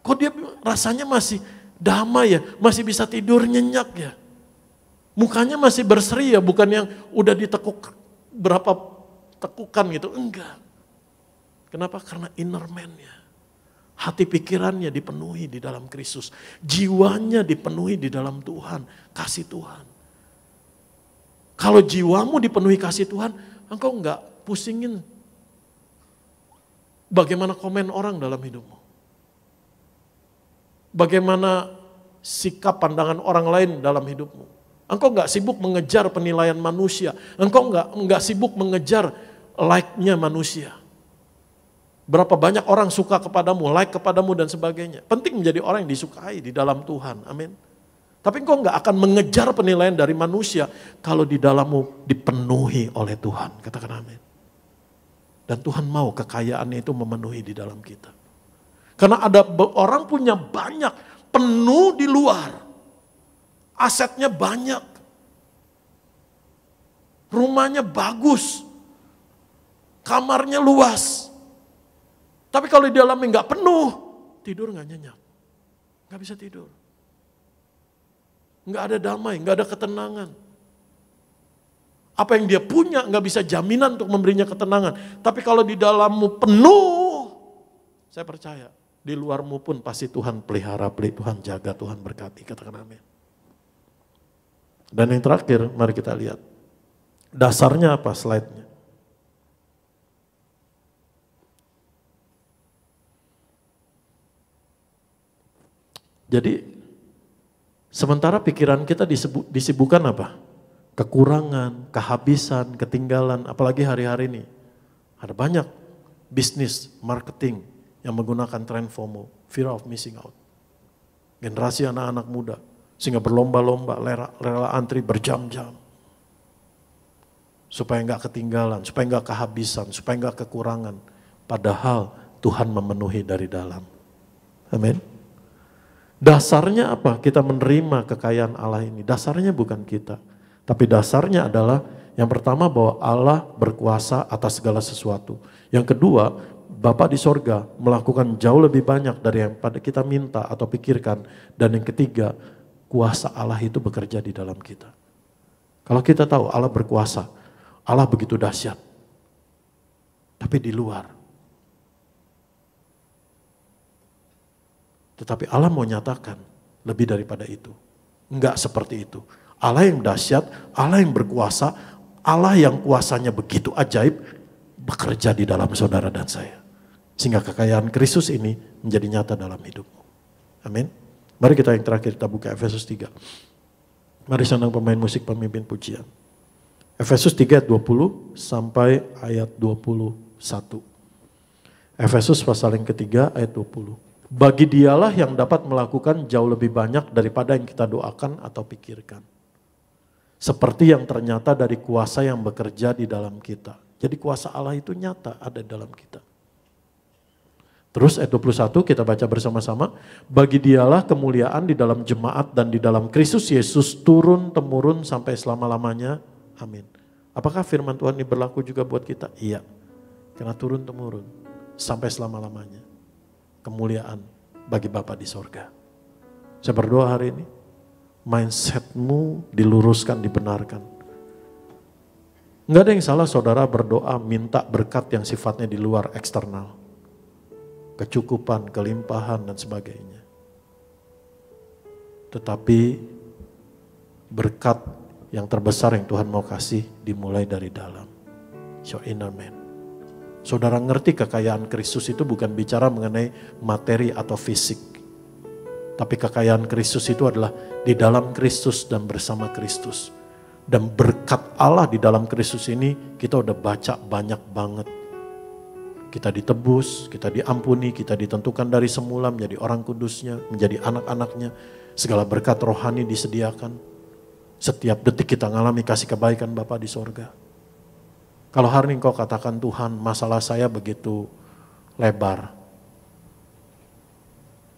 Kok dia rasanya masih damai ya? Masih bisa tidur nyenyak ya? Mukanya masih berseri ya? Bukan yang udah ditekuk berapa tekukan gitu. Enggak. Kenapa? Karena inner man-nya. Hati pikirannya dipenuhi di dalam Kristus. Jiwanya dipenuhi di dalam Tuhan. Kasih Tuhan. Kalau jiwamu dipenuhi kasih Tuhan, engkau enggak pusingin bagaimana komen orang dalam hidupmu. Bagaimana sikap pandangan orang lain dalam hidupmu. Engkau enggak sibuk mengejar penilaian manusia. Engkau enggak sibuk mengejar like-nya manusia. Berapa banyak orang suka kepadamu, like kepadamu dan sebagainya. Penting menjadi orang yang disukai di dalam Tuhan. Amin. Tapi engkau enggak akan mengejar penilaian dari manusia kalau di dalammu dipenuhi oleh Tuhan. Katakan amin. Dan Tuhan mau kekayaannya itu memenuhi di dalam kita. Karena ada orang punya banyak, penuh di luar. Asetnya banyak. Rumahnya bagus. Kamarnya luas. Tapi kalau di dalamnya enggak penuh, tidur enggak nyenyak. Enggak bisa tidur. Enggak ada damai, enggak ada ketenangan. Apa yang dia punya enggak bisa jaminan untuk memberinya ketenangan. Tapi kalau di dalammu penuh, saya percaya di luarmu pun pasti Tuhan pelihara, Tuhan jaga, Tuhan berkati. Katakan amin. Dan yang terakhir, mari kita lihat. Dasarnya apa slide-nya? Jadi sementara pikiran kita disibukkan apa? Kekurangan, kehabisan, ketinggalan, apalagi hari-hari ini. Ada banyak bisnis, marketing yang menggunakan tren FOMO, fear of missing out. Generasi anak-anak muda, sehingga berlomba-lomba, rela antri berjam-jam. Supaya enggak ketinggalan, supaya enggak kehabisan, supaya enggak kekurangan. Padahal Tuhan memenuhi dari dalam. Amin. Dasarnya apa? Kita menerima kekayaan Allah ini. Dasarnya bukan kita. Tapi dasarnya adalah yang pertama bahwa Allah berkuasa atas segala sesuatu. Yang kedua, Bapa di sorga melakukan jauh lebih banyak dari yang pada kita minta atau pikirkan. Dan yang ketiga, kuasa Allah itu bekerja di dalam kita. Kalau kita tahu Allah berkuasa, Allah begitu dahsyat. Tapi di luar. Tetapi Allah mau nyatakan lebih daripada itu. Enggak seperti itu. Allah yang dahsyat, Allah yang berkuasa, Allah yang kuasanya begitu ajaib, bekerja di dalam saudara dan saya. Sehingga kekayaan Kristus ini menjadi nyata dalam hidupmu. Amin. Mari kita yang terakhir, kita buka Efesus 3. Mari senang pemain musik pemimpin pujian. Efesus 3 ayat 20 sampai ayat 21. Efesus pasal yang ketiga ayat 20. Bagi dialah yang dapat melakukan jauh lebih banyak daripada yang kita doakan atau pikirkan. Seperti yang ternyata dari kuasa yang bekerja di dalam kita. Jadi kuasa Allah itu nyata ada di dalam kita. Terus ayat 21 kita baca bersama-sama. Bagi dialah kemuliaan di dalam jemaat dan di dalam Kristus Yesus turun-temurun sampai selama-lamanya. Amin. Apakah firman Tuhan ini berlaku juga buat kita? Iya. Karena turun-temurun sampai selama-lamanya. Kemuliaan bagi Bapa di sorga. Saya berdoa hari ini. Mindsetmu diluruskan, dibenarkan. Enggak ada yang salah saudara berdoa minta berkat yang sifatnya di luar eksternal. Kecukupan, kelimpahan dan sebagainya. Tetapi berkat yang terbesar yang Tuhan mau kasih dimulai dari dalam. So inner man. Saudara ngerti kekayaan Kristus itu bukan bicara mengenai materi atau fisik. Tapi kekayaan Kristus itu adalah di dalam Kristus dan bersama Kristus. Dan berkat Allah di dalam Kristus ini kita udah baca banyak banget. Kita ditebus, kita diampuni, kita ditentukan dari semula menjadi orang kudusnya, menjadi anak-anaknya. Segala berkat rohani disediakan. Setiap detik kita ngalami kasih kebaikan Bapa di sorga. Kalau hari ini engkau katakan Tuhan masalah saya begitu lebar.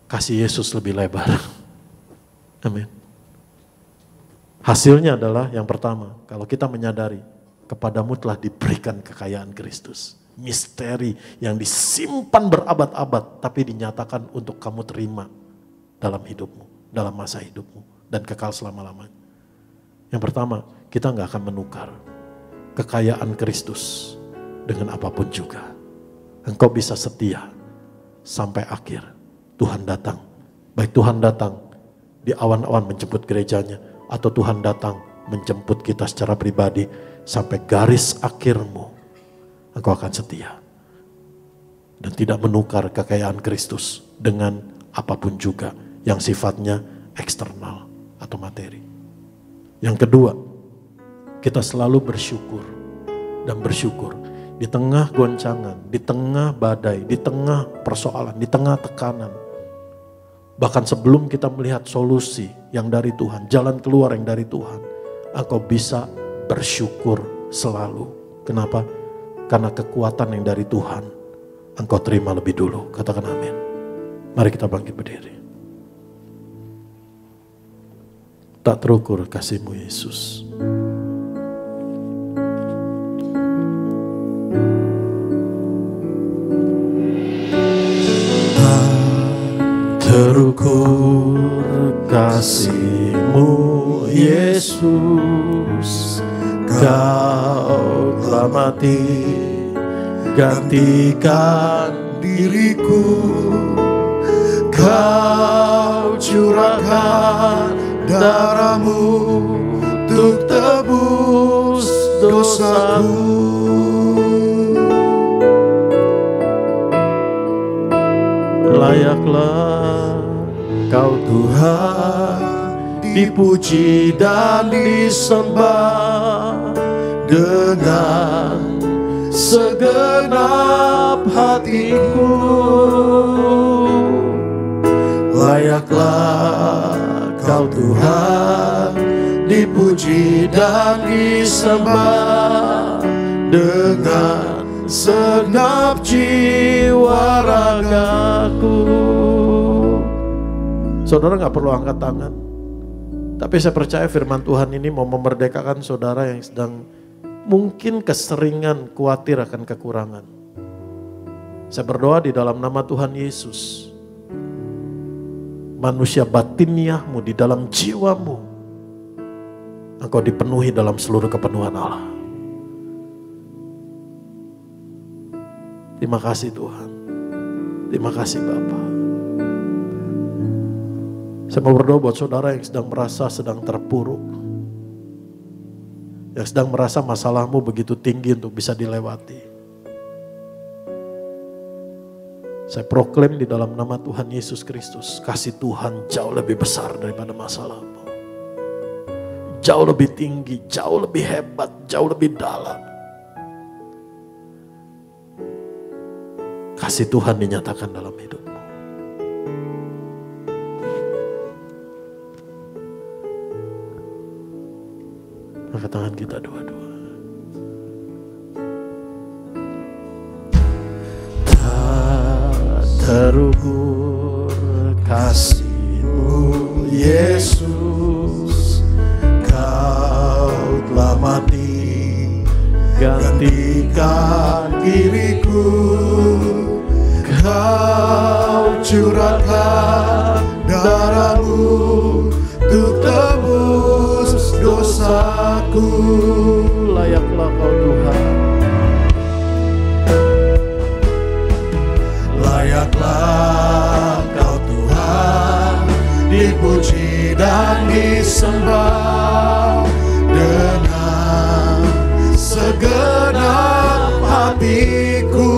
Kasih Yesus lebih lebar. Amin. Hasilnya adalah yang pertama, kalau kita menyadari kepadamu telah diberikan kekayaan Kristus. Misteri yang disimpan berabad-abad tapi dinyatakan untuk kamu terima dalam hidupmu, dalam masa hidupmu dan kekal selama-lamanya. Yang pertama, kita gak akan menukar kekayaan Kristus dengan apapun juga. Engkau bisa setia sampai akhir. Tuhan datang, baik Tuhan datang di awan-awan menjemput gerejanya atau Tuhan datang menjemput kita secara pribadi sampai garis akhirmu. Engkau akan setia dan tidak menukar kekayaan Kristus dengan apapun juga yang sifatnya eksternal atau materi. Yang kedua, kita selalu bersyukur dan bersyukur di tengah goncangan, di tengah badai, di tengah persoalan, di tengah tekanan. Bahkan sebelum kita melihat solusi yang dari Tuhan, jalan keluar yang dari Tuhan, engkau bisa bersyukur selalu. Kenapa? Karena kekuatan yang dari Tuhan, engkau terima lebih dulu. Katakan amin. Mari kita bangkit berdiri. Tak terukur kasih-Mu Yesus. Terukur kasih-Mu Yesus, Kau telah mati gantikan diriku, Kau curahkan darah-Mu untuk tebus dosaku. Layaklah Kau Tuhan dipuji dan disembah dengan segenap hatiku. Layaklah Kau Tuhan dipuji dan disembah dengan segenap jiwa ragaku. Saudara gak perlu angkat tangan. Tapi saya percaya firman Tuhan ini mau memerdekakan saudara yang sedang mungkin keseringan khawatir akan kekurangan. Saya berdoa di dalam nama Tuhan Yesus. Manusia batiniahmu di dalam jiwamu, engkau dipenuhi dalam seluruh kepenuhan Allah. Terima kasih Tuhan. Terima kasih Bapa. Saya mau berdoa buat saudara yang sedang merasa sedang terpuruk. Yang sedang merasa masalahmu begitu tinggi untuk bisa dilewati. Saya proklaim di dalam nama Tuhan Yesus Kristus. Kasih Tuhan jauh lebih besar daripada masalahmu. Jauh lebih tinggi, jauh lebih hebat, jauh lebih dalam. Kasih Tuhan dinyatakan dalam hidupmu. Angkat tangan kita dua-dua. Tak terukur kasih-Mu Yesus, Kau telah mati gantikan diriku, Kau curahkan darah-Mu untuk tebus dosaku. Layaklah Kau Tuhan, layaklah Kau Tuhan, dipuji dan disembah dengan segenap hatiku.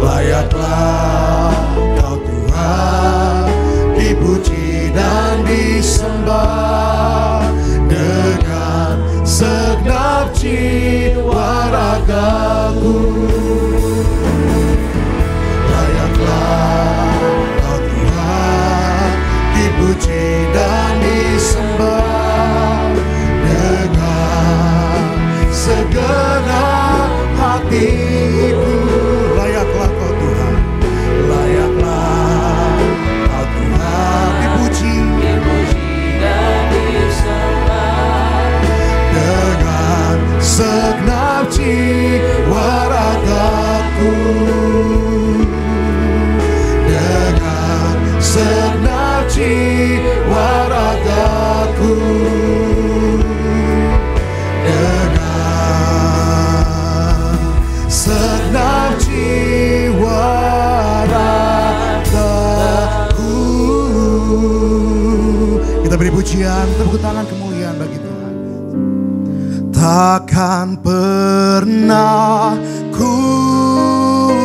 Layaklah Kau Tuhan, dipuji dan disembah dengan segenap jiwa ragaku. Layaklah Kau Tuhan, dipuji dan disembah dengan segenap hatiku. Layaklah Kau Tuhan, layaklah Kau Tuhan, dipuji dan disembah dengan segenap jiwa ragaku, dengan segenap jiwa ragaku, dengan segenap jiwa ragaku. Kita beri pujian, tepuk tangan kemuliaan bagi Tuhan. Takkan pernah ku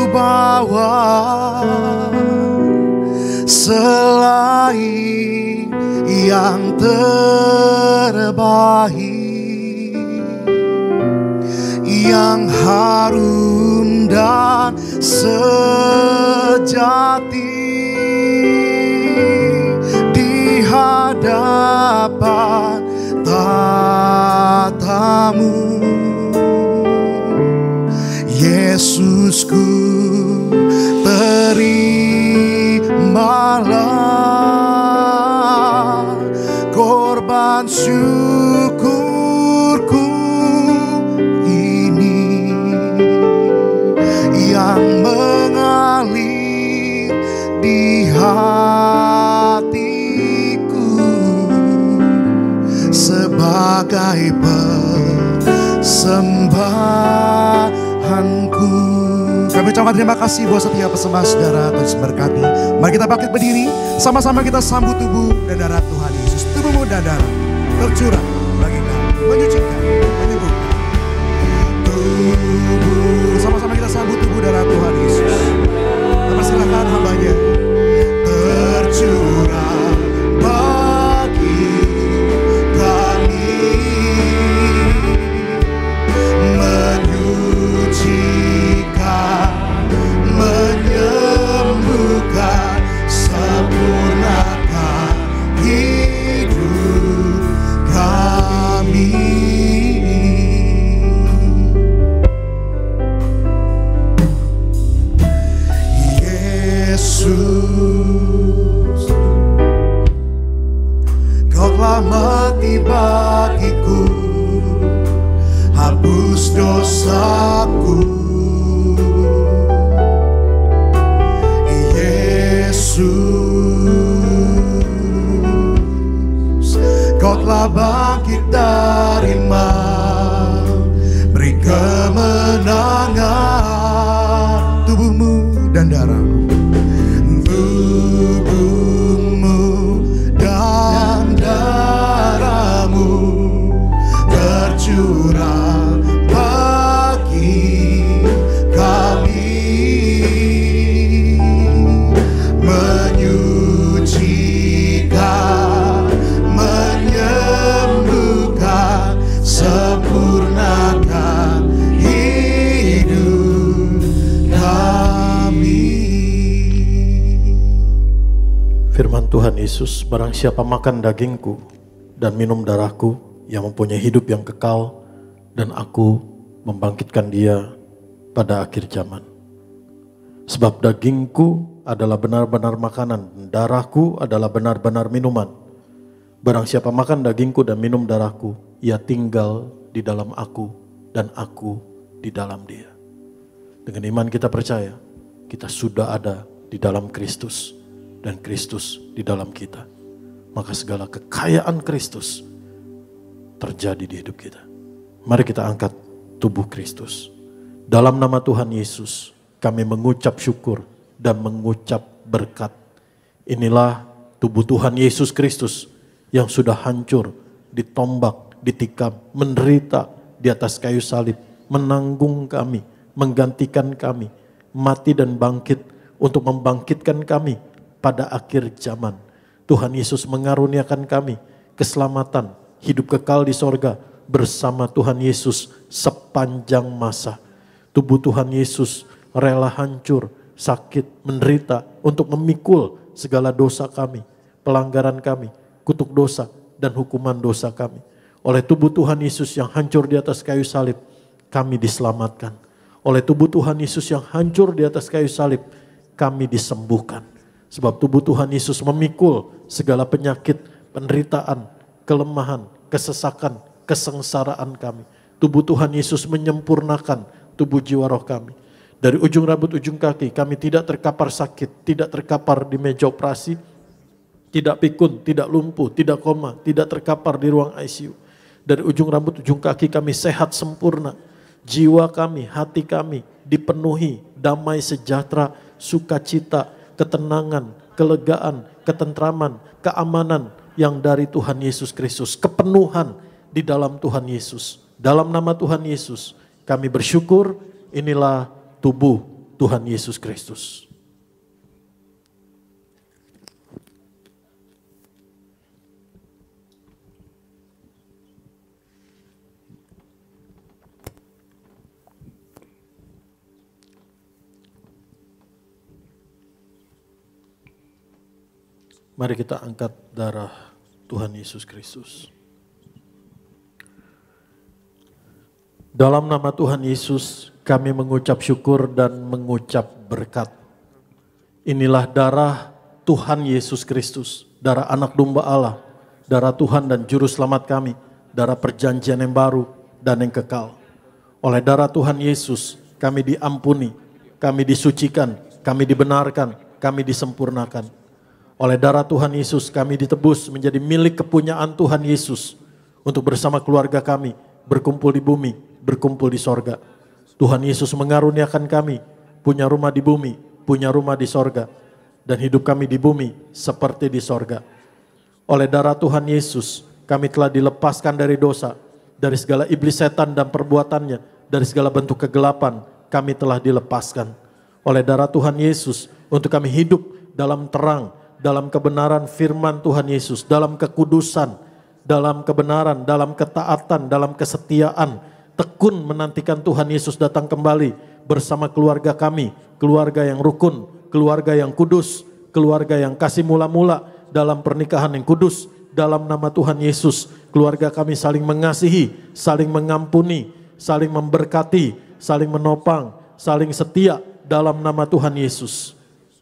bawa selain yang terbaik, yang harum dan sejati di hadapan tatamu. Yesusku, terimalah korban syukurku ini yang mengalir di hatiku sebagai persembahanku. Kami ucapkan terima kasih buat setiap pesembahan saudara, Tuhan Yesus berkati. Mari kita bangkit berdiri, sama-sama kita sambut tubuh dan darah Tuhan Yesus. Tubuhmu dan darah tercurah bagi kami, menyucikan, menyembuhkan. Tubuh, sama-sama kita sambut tubuh darah Tuhan Yesus. Kita persilakan hambanya tercurah bagi kami, menyucikan, menyembuhkan, sempurnakan hidup kami. Yesus, Kau telah mati bagiku, hapus dosaku. Yesus, Kau telah bangkit dari maut, beri kemenangan. Tubuhmu dan darahmu, tubuhmu dan darahmu tercurah bagi kami, menyucikan, menyembuhkan, sempurnakan hidup kami. Firman Tuhan Yesus, barang siapa makan dagingku dan minum darahku, yang mempunyai hidup yang kekal, dan aku membangkitkan dia pada akhir zaman. Sebab dagingku adalah benar-benar makanan, darahku adalah benar-benar minuman. Barang siapa makan dagingku dan minum darahku, ia tinggal di dalam aku dan aku di dalam dia. Dengan iman kita percaya, kita sudah ada di dalam Kristus dan Kristus di dalam kita. Maka segala kekayaan Kristus terjadi di hidup kita. Mari kita angkat tubuh Kristus. Dalam nama Tuhan Yesus, kami mengucap syukur dan mengucap berkat. Inilah tubuh Tuhan Yesus Kristus yang sudah hancur, ditombak, ditikam, menderita di atas kayu salib, menanggung kami, menggantikan kami, mati dan bangkit untuk membangkitkan kami pada akhir zaman. Tuhan Yesus mengaruniakan kami keselamatan, hidup kekal di sorga bersama Tuhan Yesus sepanjang masa. Tubuh Tuhan Yesus rela hancur, sakit, menderita untuk memikul segala dosa kami, pelanggaran kami, kutuk dosa dan hukuman dosa kami. Oleh tubuh Tuhan Yesus yang hancur di atas kayu salib, kami diselamatkan. Oleh tubuh Tuhan Yesus yang hancur di atas kayu salib, kami disembuhkan. Sebab tubuh Tuhan Yesus memikul segala penyakit, penderitaan, kelemahan, kesesakan, kesengsaraan kami. Tubuh Tuhan Yesus menyempurnakan tubuh jiwa roh kami. Dari ujung rambut ujung kaki kami tidak terkapar sakit, tidak terkapar di meja operasi, tidak pikun, tidak lumpuh, tidak koma, tidak terkapar di ruang ICU. Dari ujung rambut ujung kaki kami sehat sempurna. Jiwa kami, hati kami dipenuhi damai sejahtera, sukacita, ketenangan, kelegaan, ketentraman, keamanan yang dari Tuhan Yesus Kristus. Kepenuhan di dalam Tuhan Yesus. Dalam nama Tuhan Yesus kami bersyukur. Inilah tubuh Tuhan Yesus Kristus. Mari kita angkat darah Tuhan Yesus Kristus. Dalam nama Tuhan Yesus, kami mengucap syukur dan mengucap berkat. Inilah darah Tuhan Yesus Kristus, darah anak domba Allah, darah Tuhan dan juru selamat kami, darah perjanjian yang baru dan yang kekal. Oleh darah Tuhan Yesus, kami diampuni, kami disucikan, kami dibenarkan, kami disempurnakan. Oleh darah Tuhan Yesus, kami ditebus menjadi milik kepunyaan Tuhan Yesus untuk bersama keluarga kami berkumpul di bumi, berkumpul di sorga. Tuhan Yesus mengaruniakan kami punya rumah di bumi, punya rumah di sorga, dan hidup kami di bumi seperti di sorga. Oleh darah Tuhan Yesus, kami telah dilepaskan dari dosa, dari segala iblis setan dan perbuatannya, dari segala bentuk kegelapan, kami telah dilepaskan. Oleh darah Tuhan Yesus, untuk kami hidup dalam terang, dalam kebenaran firman Tuhan Yesus, dalam kekudusan, dalam kebenaran, dalam ketaatan, dalam kesetiaan, tekun menantikan Tuhan Yesus datang kembali bersama keluarga kami, keluarga yang rukun, keluarga yang kudus, keluarga yang kasih mula-mula dalam pernikahan yang kudus. Dalam nama Tuhan Yesus, keluarga kami saling mengasihi, saling mengampuni, saling memberkati, saling menopang, saling setia dalam nama Tuhan Yesus.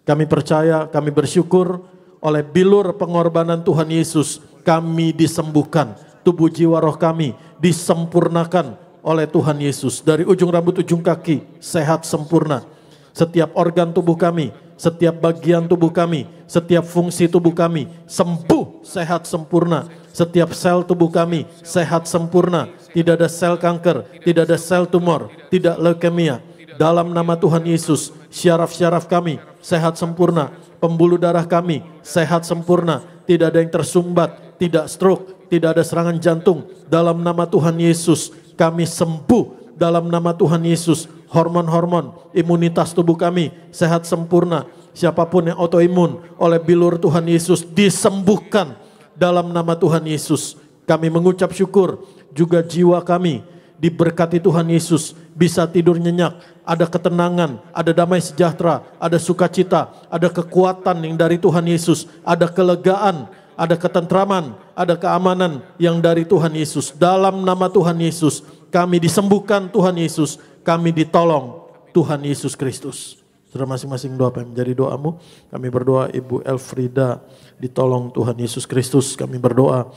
Kami percaya, kami bersyukur oleh bilur pengorbanan Tuhan Yesus, kami disembuhkan. Tubuh jiwa roh kami disempurnakan oleh Tuhan Yesus. Dari ujung rambut ujung kaki, sehat sempurna. Setiap organ tubuh kami, setiap bagian tubuh kami, setiap fungsi tubuh kami, sembuh, sehat sempurna. Setiap sel tubuh kami, sehat sempurna. Tidak ada sel kanker, tidak ada sel tumor, tidak leukemia. Dalam nama Tuhan Yesus, syaraf-syaraf kami sehat sempurna, pembuluh darah kami sehat sempurna, tidak ada yang tersumbat, tidak stroke, tidak ada serangan jantung. Dalam nama Tuhan Yesus, kami sembuh. Dalam nama Tuhan Yesus, hormon-hormon, imunitas tubuh kami sehat sempurna. Siapapun yang autoimun oleh bilur Tuhan Yesus disembuhkan. Dalam nama Tuhan Yesus, kami mengucap syukur. Juga jiwa kami diberkati Tuhan Yesus, bisa tidur nyenyak, ada ketenangan, ada damai sejahtera, ada sukacita, ada kekuatan yang dari Tuhan Yesus, ada kelegaan, ada ketentraman, ada keamanan yang dari Tuhan Yesus. Dalam nama Tuhan Yesus, kami disembuhkan Tuhan Yesus, kami ditolong Tuhan Yesus Kristus. Saudara masing-masing doa apa yang menjadi doamu. Kami berdoa Ibu Elfrida ditolong Tuhan Yesus Kristus. Kami berdoa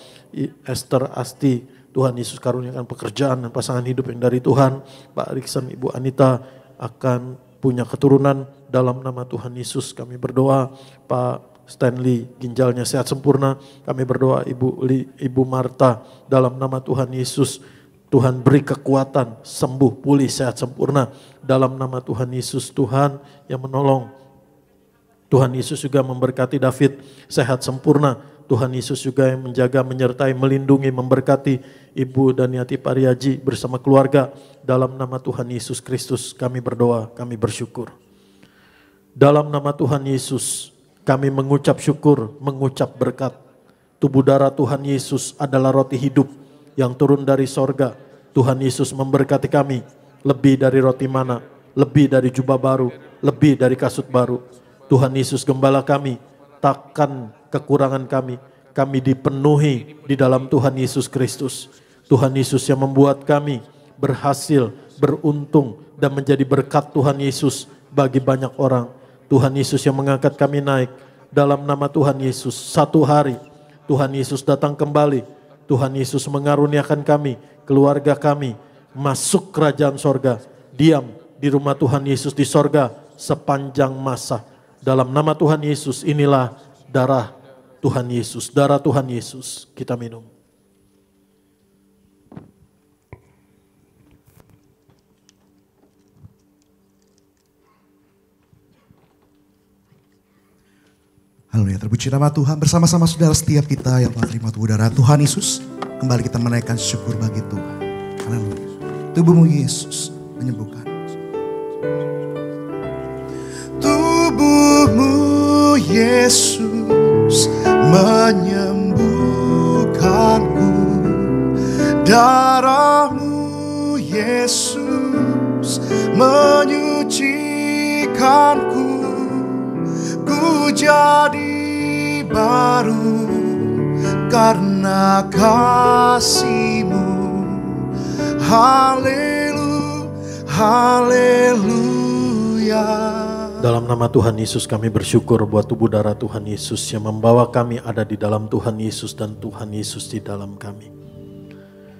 Esther Asti, Tuhan Yesus karuniakan pekerjaan dan pasangan hidup yang dari Tuhan. Pak Riksan, Ibu Anita akan punya keturunan dalam nama Tuhan Yesus. Kami berdoa Pak Stanley ginjalnya sehat sempurna. Kami berdoa Ibu Marta dalam nama Tuhan Yesus. Tuhan beri kekuatan, sembuh, pulih, sehat sempurna dalam nama Tuhan Yesus. Tuhan yang menolong. Tuhan Yesus juga memberkati David sehat sempurna. Tuhan Yesus juga yang menjaga, menyertai, melindungi, memberkati Ibu Daniati Pariaji bersama keluarga. Dalam nama Tuhan Yesus Kristus kami berdoa, kami bersyukur. Dalam nama Tuhan Yesus kami mengucap syukur, mengucap berkat. Tubuh darah Tuhan Yesus adalah roti hidup yang turun dari sorga. Tuhan Yesus memberkati kami lebih dari roti mana, lebih dari jubah baru, lebih dari kasut baru. Tuhan Yesus gembala kami, takkan kekurangan kami. Kami dipenuhi di dalam Tuhan Yesus Kristus. Tuhan Yesus yang membuat kami berhasil, beruntung dan menjadi berkat Tuhan Yesus bagi banyak orang. Tuhan Yesus yang mengangkat kami naik dalam nama Tuhan Yesus. Satu hari Tuhan Yesus datang kembali. Tuhan Yesus mengaruniakan kami, keluarga kami, masuk kerajaan sorga. Diam di rumah Tuhan Yesus di sorga sepanjang masa. Dalam nama Tuhan Yesus inilah darah Tuhan Yesus. Darah Tuhan Yesus. Kita minum. Haleluya, terpuji nama Tuhan. Bersama-sama saudara setiap kita yang telah terima tubuh darah Tuhan Yesus, kembali kita menaikkan syukur bagi Tuhan. Haleluya. Tubuhmu Yesus menyembuhkan. Tubuhmu Yesus menyembuhkanku. Darahmu Yesus menyucikanku. Ku jadi baru karena kasih-Mu. Haleluya. Dalam nama Tuhan Yesus kami bersyukur buat tubuh darah Tuhan Yesus yang membawa kami ada di dalam Tuhan Yesus dan Tuhan Yesus di dalam kami.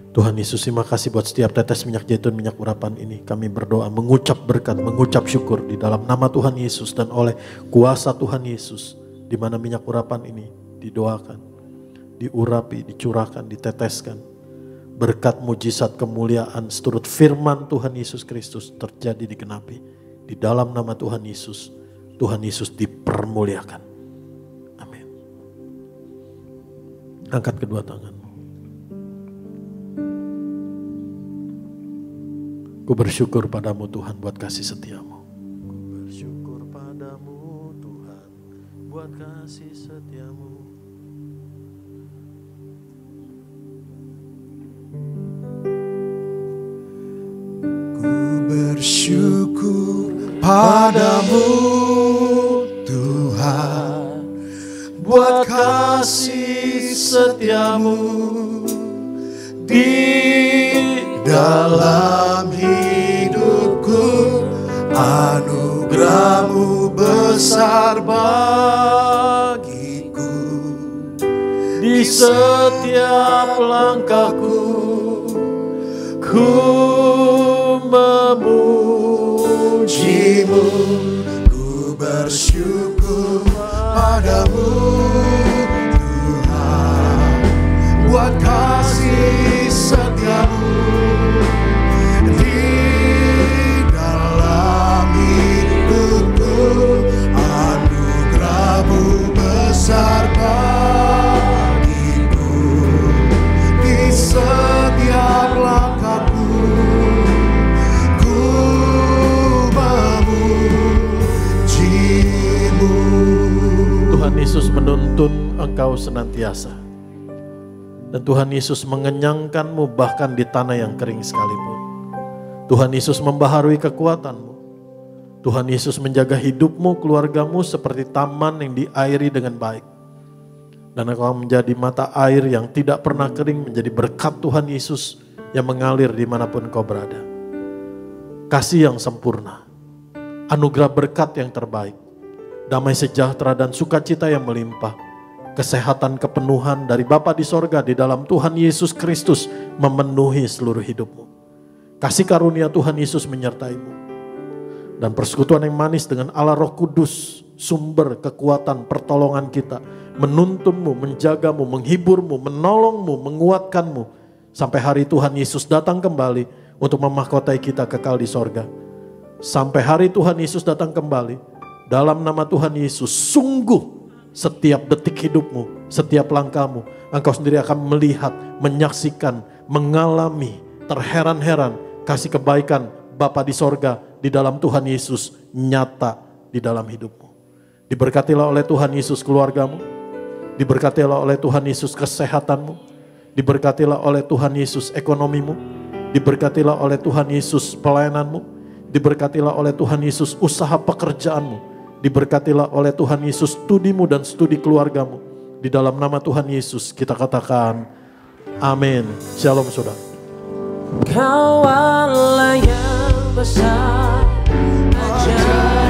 Tuhan Yesus, terima kasih buat setiap tetes minyak zaitun, minyak urapan ini. Kami berdoa, mengucap berkat, mengucap syukur di dalam nama Tuhan Yesus dan oleh kuasa Tuhan Yesus. Di mana minyak urapan ini didoakan, diurapi, dicurahkan, diteteskan. Berkat mujizat kemuliaan seturut firman Tuhan Yesus Kristus terjadi digenapi. Di dalam nama Tuhan Yesus, Tuhan Yesus dipermuliakan. Amin. Angkat kedua tanganmu. Ku bersyukur padamu Tuhan buat kasih setiamu. Ku bersyukur padamu Tuhan buat kasih setiamu. Ku bersyukur padamu Tuhan buat kasih setiamu di dalam hidupku. Anugerah-Mu besar bagiku. Di setiap langkahku ku memuji-Mu. Ku bersyukur padamu Tuhan buat kasih setiamu di dalam hidupku. Anugerah-Mu besar bagiku. Di setiap langkahku ku memuji-Mu. Tuhan Yesus menuntun engkau senantiasa. Dan Tuhan Yesus mengenyangkanmu bahkan di tanah yang kering sekalipun. Tuhan Yesus membaharui kekuatanmu. Tuhan Yesus menjaga hidupmu, keluargamu seperti taman yang diairi dengan baik. Dan engkau menjadi mata air yang tidak pernah kering, menjadi berkat Tuhan Yesus yang mengalir dimanapun kau berada. Kasih yang sempurna, anugerah berkat yang terbaik, damai sejahtera dan sukacita yang melimpah, kesehatan kepenuhan dari Bapa di sorga di dalam Tuhan Yesus Kristus memenuhi seluruh hidupmu. Kasih karunia Tuhan Yesus menyertaimu. Dan persekutuan yang manis dengan Allah Roh Kudus, sumber kekuatan pertolongan kita, menuntunmu, menjagamu, menghiburmu, menolongmu, menguatkanmu, sampai hari Tuhan Yesus datang kembali untuk memahkotai kita kekal di sorga. Sampai hari Tuhan Yesus datang kembali, dalam nama Tuhan Yesus, sungguh setiap detik hidupmu, setiap langkahmu, engkau sendiri akan melihat, menyaksikan, mengalami, terheran-heran kasih kebaikan Bapa di sorga di dalam Tuhan Yesus nyata di dalam hidupmu. Diberkatilah oleh Tuhan Yesus keluargamu, diberkatilah oleh Tuhan Yesus kesehatanmu, diberkatilah oleh Tuhan Yesus ekonomimu, diberkatilah oleh Tuhan Yesus pelayananmu, diberkatilah oleh Tuhan Yesus usaha pekerjaanmu, diberkatilah oleh Tuhan Yesus studimu dan studi keluargamu. Di dalam nama Tuhan Yesus kita katakan amin. Shalom saudara. Kau Allah yang besar, ajaib.